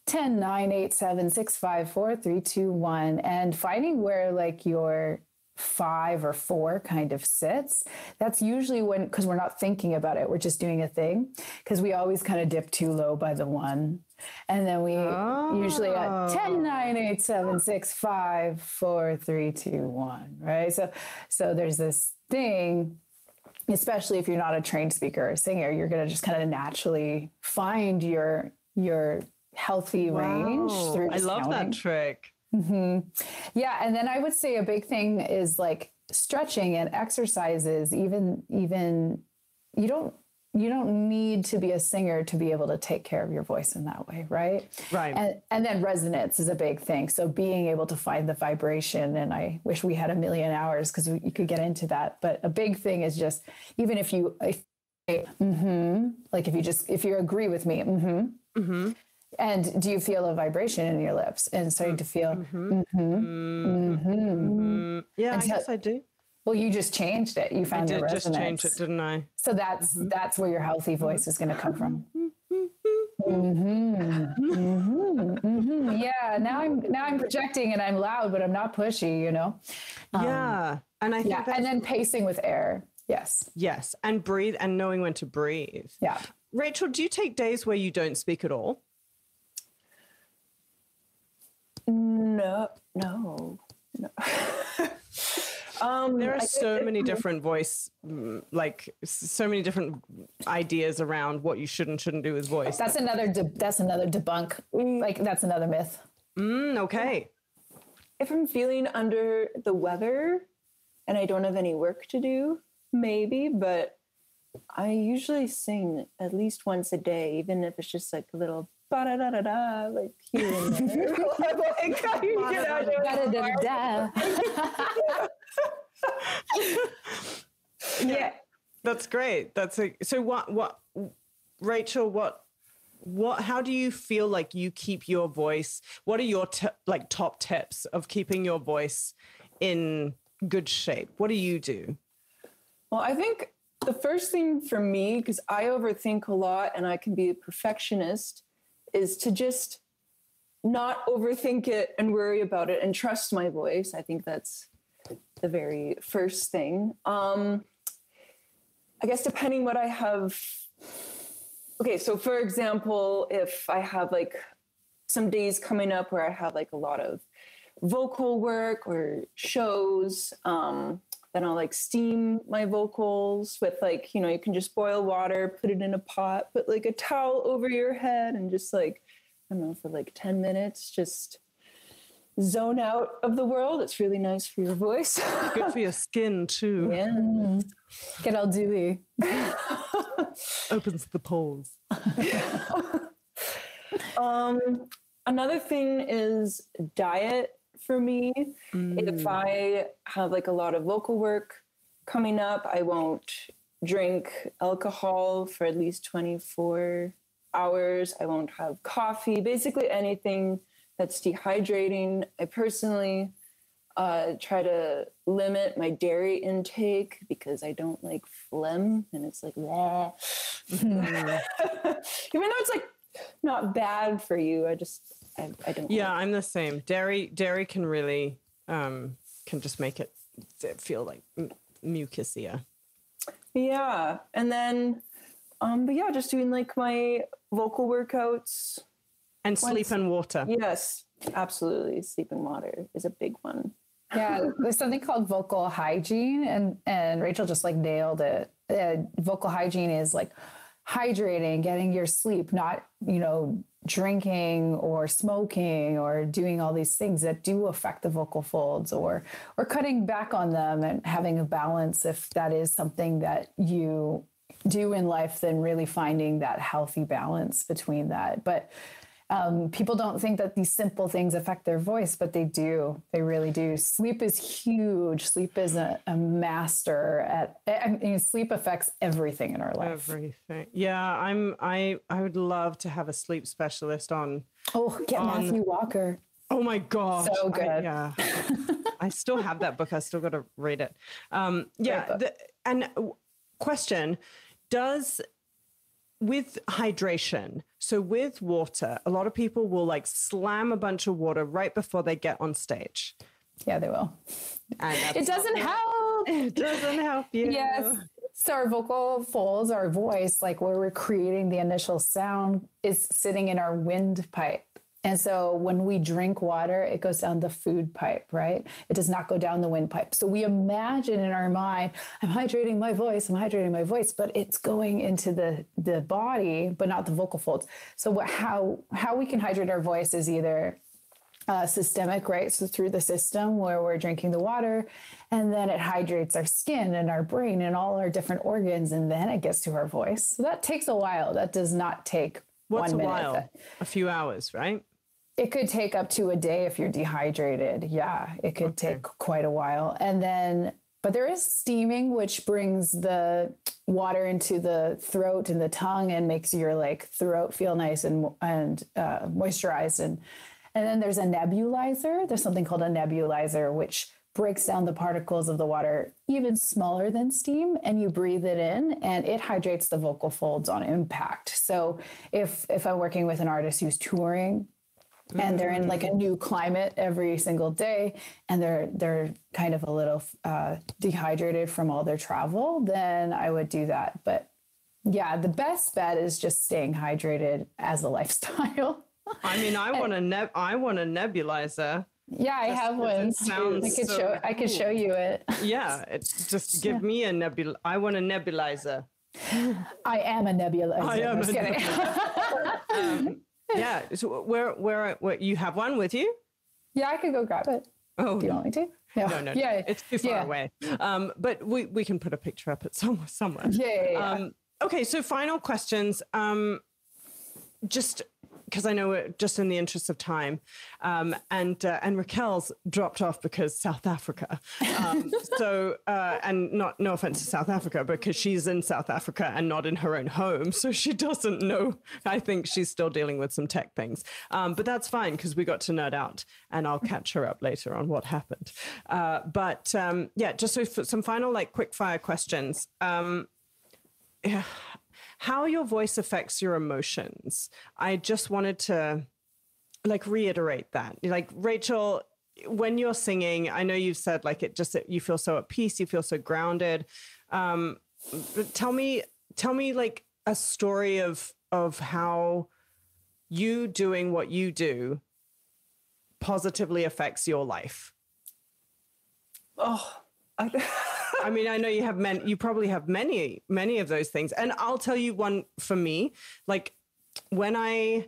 Speaker 3: 10, 9, 8, 7, 6, 5, 4, 3, 2, 1, and finding where like your 5 or 4 kind of sits. That's usually when, because we're not thinking about it, we're just doing a thing, because we always kind of dip too low by the 1. And then we usually at 10, 9, 8, 7, 6, 5, 4, 3, 2, 1, right? So there's this thing, especially if you're not a trained speaker or singer, you're going to just kind of naturally find your healthy range through just
Speaker 1: I love
Speaker 3: counting.
Speaker 1: that trick.
Speaker 3: Mm-hmm. Yeah. And then I would say a big thing is like stretching and exercises. Even you don't need to be a singer to be able to take care of your voice in that way. Right.
Speaker 1: Right.
Speaker 3: And then resonance is a big thing. So being able to find the vibration, and I wish we had a million hours because you could get into that. But a big thing is just, even if you agree with me, and do you feel a vibration in your lips and starting to feel,
Speaker 1: Yeah, I guess I do.
Speaker 3: Well, you just changed it. You found the resonance. I did just change
Speaker 1: it, didn't I?
Speaker 3: So that's where your healthy voice is going to come from. Yeah. Now I'm projecting and I'm loud, but I'm not pushy.
Speaker 1: Yeah, and I think
Speaker 3: and then pacing with air. Yes,
Speaker 1: and breathe, and knowing when to breathe.
Speaker 3: Yeah.
Speaker 1: Rachel, do you take days where you don't speak at all?
Speaker 4: No.
Speaker 1: There are so many different so many different ideas around what you should and shouldn't do with voice.
Speaker 3: That's another debunk. Like that's another myth.
Speaker 1: Okay.
Speaker 4: If I'm feeling under the weather and I don't have any work to do, maybe, but I usually sing at least once a day, even if it's just like a little ba-da-da-da-da, like here and there.
Speaker 1: Yeah, that's great. So what, Rachel, how do you feel like you keep your voice? What are your top tips of keeping your voice in good shape? What do you do?
Speaker 4: Well, I think the first thing for me, because I overthink a lot and I can be a perfectionist, is to just not overthink it and worry about it and trust my voice. I think that's the very first thing. I guess depending what I have. Okay, so for example, if I have like some days coming up where I have like a lot of vocal work or shows, then I'll like steam my vocals with like, you can just boil water, put it in a pot, put like a towel over your head and just like, I don't know, for like 10 minutes, just zone out of the world. It's really nice for your voice.
Speaker 1: Good for your skin too.
Speaker 3: Yeah. Get all dewy.
Speaker 1: Opens the pores.
Speaker 4: Another thing is diet for me. If I have like a lot of vocal work coming up, I won't drink alcohol for at least 24 hours. I won't have coffee, basically anything that's dehydrating. I personally try to limit my dairy intake because I don't like phlegm and it's like, bleh. Even though it's like not bad for you, I don't.
Speaker 1: Yeah, I'm the same. Dairy can really can just make it feel like mucusy.
Speaker 4: Yeah, and then, but yeah, just doing like my vocal workouts
Speaker 1: and sleep and water.
Speaker 4: Yes, absolutely. Sleep and water is a big one.
Speaker 3: Yeah, there's something called vocal hygiene, and Rachel just like nailed it. Vocal hygiene is like hydrating, getting your sleep, not, drinking or smoking or doing all these things that do affect the vocal folds, or cutting back on them and having a balance. If that is something that you do in life, then really finding that healthy balance between that. But people don't think that these simple things affect their voice, but they do. They really do. Sleep is huge. Sleep is a master at, sleep affects everything in our life.
Speaker 1: Everything. Yeah. I would love to have a sleep specialist on.
Speaker 3: Oh, Matthew Walker.
Speaker 1: Oh my gosh.
Speaker 3: So good.
Speaker 1: I still have that book. I still got to read it. And question, with hydration, so with water, a lot of people will like slam a bunch of water right before they get on stage.
Speaker 3: Yeah, they will.
Speaker 1: And
Speaker 3: it doesn't help.
Speaker 1: It doesn't help you.
Speaker 3: Yes. So our vocal folds, our voice, like where we're creating the initial sound, is sitting in our windpipe. And so when we drink water, it goes down the food pipe, right? It does not go down the windpipe. So we imagine in our mind, I'm hydrating my voice, but it's going into the body, but not the vocal folds. So how we can hydrate our voice is either systemic, right? So through the system where we're drinking the water, and then it hydrates our skin and our brain and all our different organs, and then it gets to our voice. So that takes a while. That does not take 1 minute.
Speaker 1: What's a while? A few hours, right?
Speaker 3: It could take up to a day if you're dehydrated. Yeah, it could take quite a while. And then, but there is steaming, which brings the water into the throat and the tongue and makes your like throat feel nice and moisturized. And then there's a nebulizer. There's something called a nebulizer, which breaks down the particles of the water even smaller than steam, and you breathe it in and it hydrates the vocal folds on impact. So if I'm working with an artist who's touring, and they're in like a new climate every single day, and they're kind of a little dehydrated from all their travel, then I would do that. But yeah, the best bet is just staying hydrated as a lifestyle.
Speaker 1: I mean, I want a nebulizer.
Speaker 3: Yeah, I have one. I could show you it.
Speaker 1: Yeah, just give me a nebula. I want a nebulizer.
Speaker 3: I am a nebulizer.
Speaker 1: I am just kidding. Yeah. So where you have one with you?
Speaker 3: Yeah, I could go grab it. Oh, do you want me to?
Speaker 1: No. Yeah, it's too far away. But we can put a picture up at somewhere.
Speaker 3: Yeah.
Speaker 1: Okay, so final questions. Just because I know we're just in the interest of time, and Raquel's dropped off because South Africa. And no offense to South Africa, because she's in South Africa and not in her own home, so she doesn't know. I think she's still dealing with some tech things, but that's fine because we got to nerd out, and I'll catch her up later on what happened. Just so for some final quick fire questions. How your voice affects your emotions. I just wanted to reiterate that. Rachel, when you're singing, I know you've said you feel so at peace, you feel so grounded. Tell me a story of how you doing what you do positively affects your life.
Speaker 4: Oh,
Speaker 1: I mean, I know you probably have many of those things. And I'll tell you one for me, when I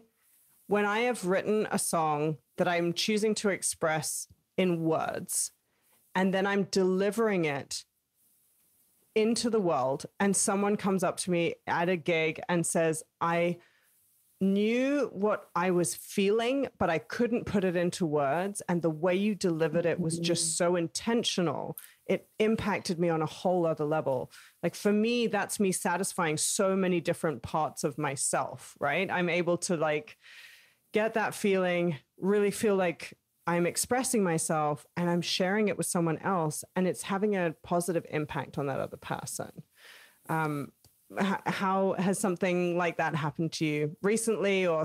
Speaker 1: have written a song that I'm choosing to express in words, and then I'm delivering it into the world, and someone comes up to me at a gig and says, I knew what I was feeling, but I couldn't put it into words. And the way you delivered it was just so intentional. It impacted me on a whole other level. For me, that's me satisfying so many different parts of myself, right? I'm able to get that feeling, really feel like I'm expressing myself and I'm sharing it with someone else, and it's having a positive impact on that other person. How has something like that happened to you recently, or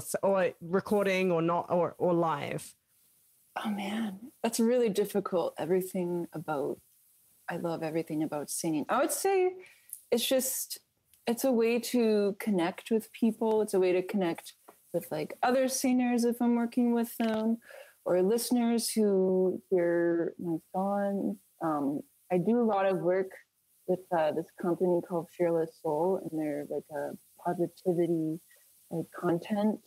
Speaker 1: recording, or not, or live?
Speaker 4: Oh man, that's really difficult. I love everything about singing. I would say it's a way to connect with people. It's a way to connect with other singers if I'm working with them, or listeners who hear my songs. I do a lot of work with this company called Fearless Soul, and they're a positivity content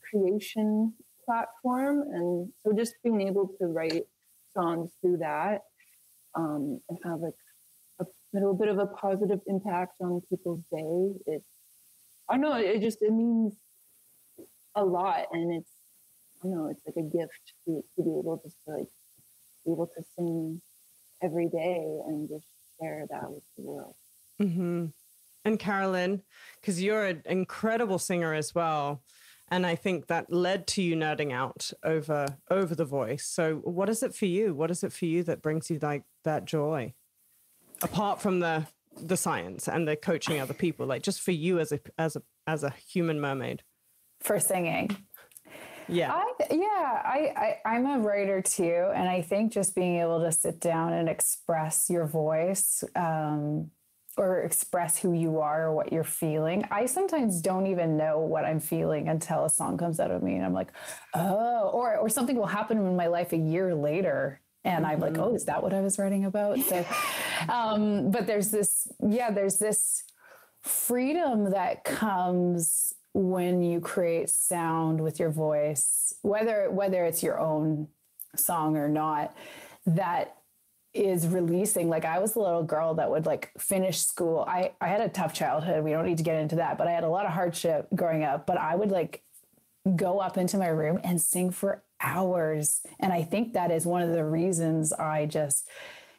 Speaker 4: creation platform. And so just being able to write songs through that and have a little bit of a positive impact on people's day, it means a lot. And it's a gift to be able to sing every day and just share that with the world.
Speaker 1: Mm-hmm. And Carol-Lynne, because you're an incredible singer as well, and I think that led to you nerding out over the voice. So what is it for you? What is it for you that brings you that joy, apart from the science and the coaching other people? Just for you as a human mermaid.
Speaker 3: For singing.
Speaker 1: Yeah.
Speaker 3: I'm a writer too. And I think just being able to sit down and express your voice, or express who you are or what you're feeling. I sometimes don't even know what I'm feeling until a song comes out of me and I'm like, oh, or something will happen in my life a year later. And I'm like, oh, is that what I was writing about? So, but there's this freedom that comes when you create sound with your voice, whether it's your own song or not, that is releasing. I was the little girl that would finish school. I had a tough childhood. We don't need to get into that, but I had a lot of hardship growing up, but I would go up into my room and sing for hours. And I think that is one of the reasons I just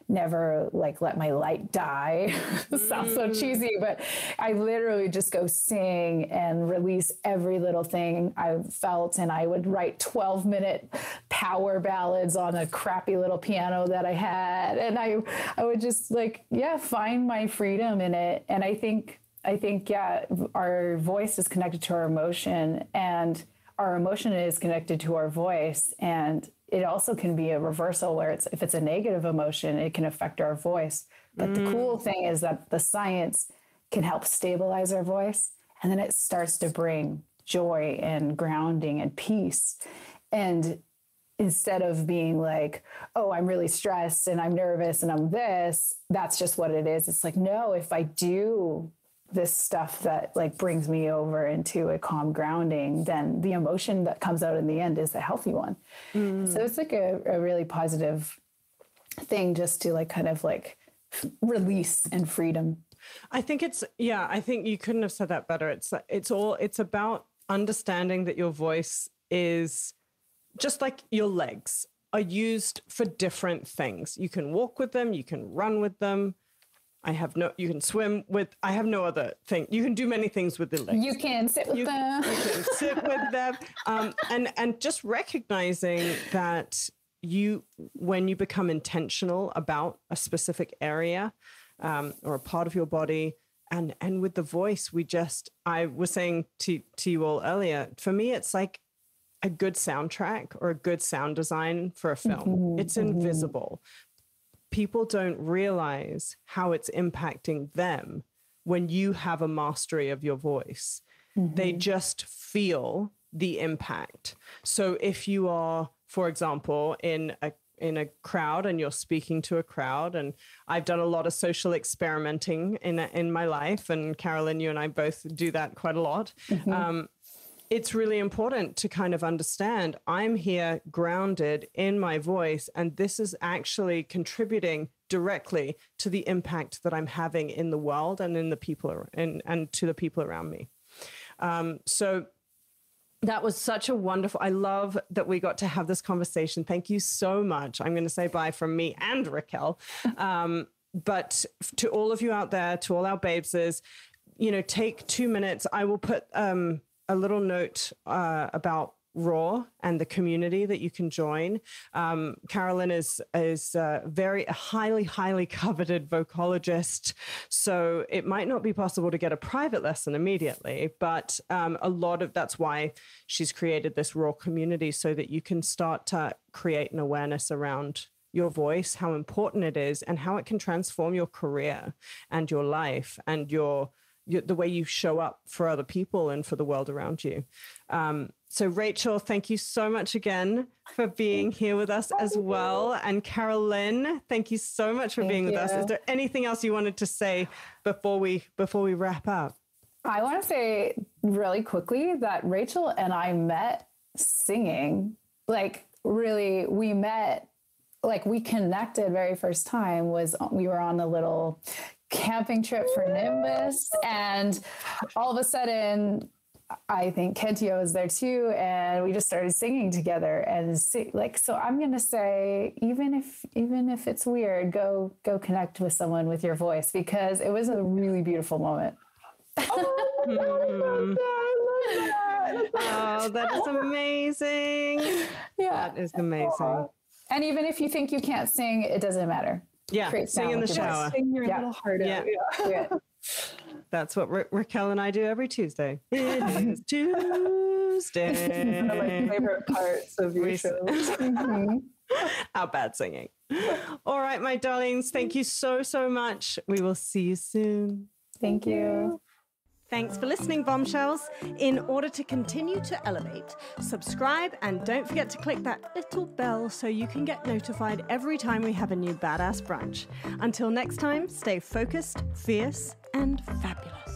Speaker 3: never let my light die. Sounds so cheesy, but I literally just go sing and release every little thing I felt. And I would write 12-minute power ballads on a crappy little piano that I had. And I would just find my freedom in it. And I think, our voice is connected to our emotion, and our emotion is connected to our voice. And it also can be a reversal where if it's a negative emotion, it can affect our voice. But the cool thing is that the science can help stabilize our voice. And then it starts to bring joy and grounding and peace. And instead of being oh, I'm really stressed and I'm nervous and I'm this, that's just what it is. It's no, if I do this stuff that like brings me over into a calm grounding, then the emotion that comes out in the end is a healthy one. So it's like a really positive thing just to like kind of like release and freedom.
Speaker 1: I think I think you couldn't have said that better. It's about understanding that your voice is just like your legs are used for different things. You can walk with them, you can run with them. You can swim with, I have no other thing. You can do many things with the legs.
Speaker 3: You can sit with them.
Speaker 1: You can sit with them. And just recognizing that when you become intentional about a specific area or a part of your body, and with the voice, I was saying to you all earlier, for me, it's like a good soundtrack or a good sound design for a film. It's invisible. People don't realize how it's impacting them when you have a mastery of your voice. They just feel the impact. So if you are, for example, in a crowd and you're speaking to a crowd, and I've done a lot of social experimenting in my life, and Carol-Lynne, you and I both do that quite a lot. It's really important to kind of understand I'm here grounded in my voice, and this is actually contributing directly to the impact that I'm having in the world and in the people and to the people around me. So that was such a wonderful, I love that we got to have this conversation. Thank you so much. I'm going to say bye from me and Raquel. But to all of you out there, to all our babeses, take 2 minutes. I will put a little note about Raw and the community that you can join. Carol-Lynne is a very highly coveted vocalist, so it might not be possible to get a private lesson immediately, but that's why she's created this Raw community, so that you can start to create an awareness around your voice, how important it is, and how it can transform your career and your life and the way you show up for other people and for the world around you. So Rachael, thank you so much again for being here with us as well. And Carol-Lynne, thank you so much for being with us. Is there anything else you wanted to say before we wrap up?
Speaker 3: I want to say really quickly that Rachael and I met singing. Like really, we connected very first time we were on a little camping trip for Nimbus, and all of a sudden I think Kentio was there too, and we just started singing together. And so I'm gonna say, even if it's weird, go connect with someone with your voice, because it was a really beautiful moment.
Speaker 1: Oh, that is amazing. Yeah, that is amazing.
Speaker 3: And even if you think you can't sing, it doesn't matter.
Speaker 1: Yeah, sing in the shower.
Speaker 4: Sing your little heart out.
Speaker 3: Yeah.
Speaker 1: That's what Raquel and I do every Tuesday. It is Tuesday.
Speaker 4: One of my favorite parts of your shows.
Speaker 1: Our bad singing. All right, my darlings, thank you so much. We will see you soon.
Speaker 3: Thank you.
Speaker 1: Thanks for listening, Bombshells. In order to continue to elevate, subscribe and don't forget to click that little bell so you can get notified every time we have a new badass brunch. Until next time, stay focused, fierce, and fabulous.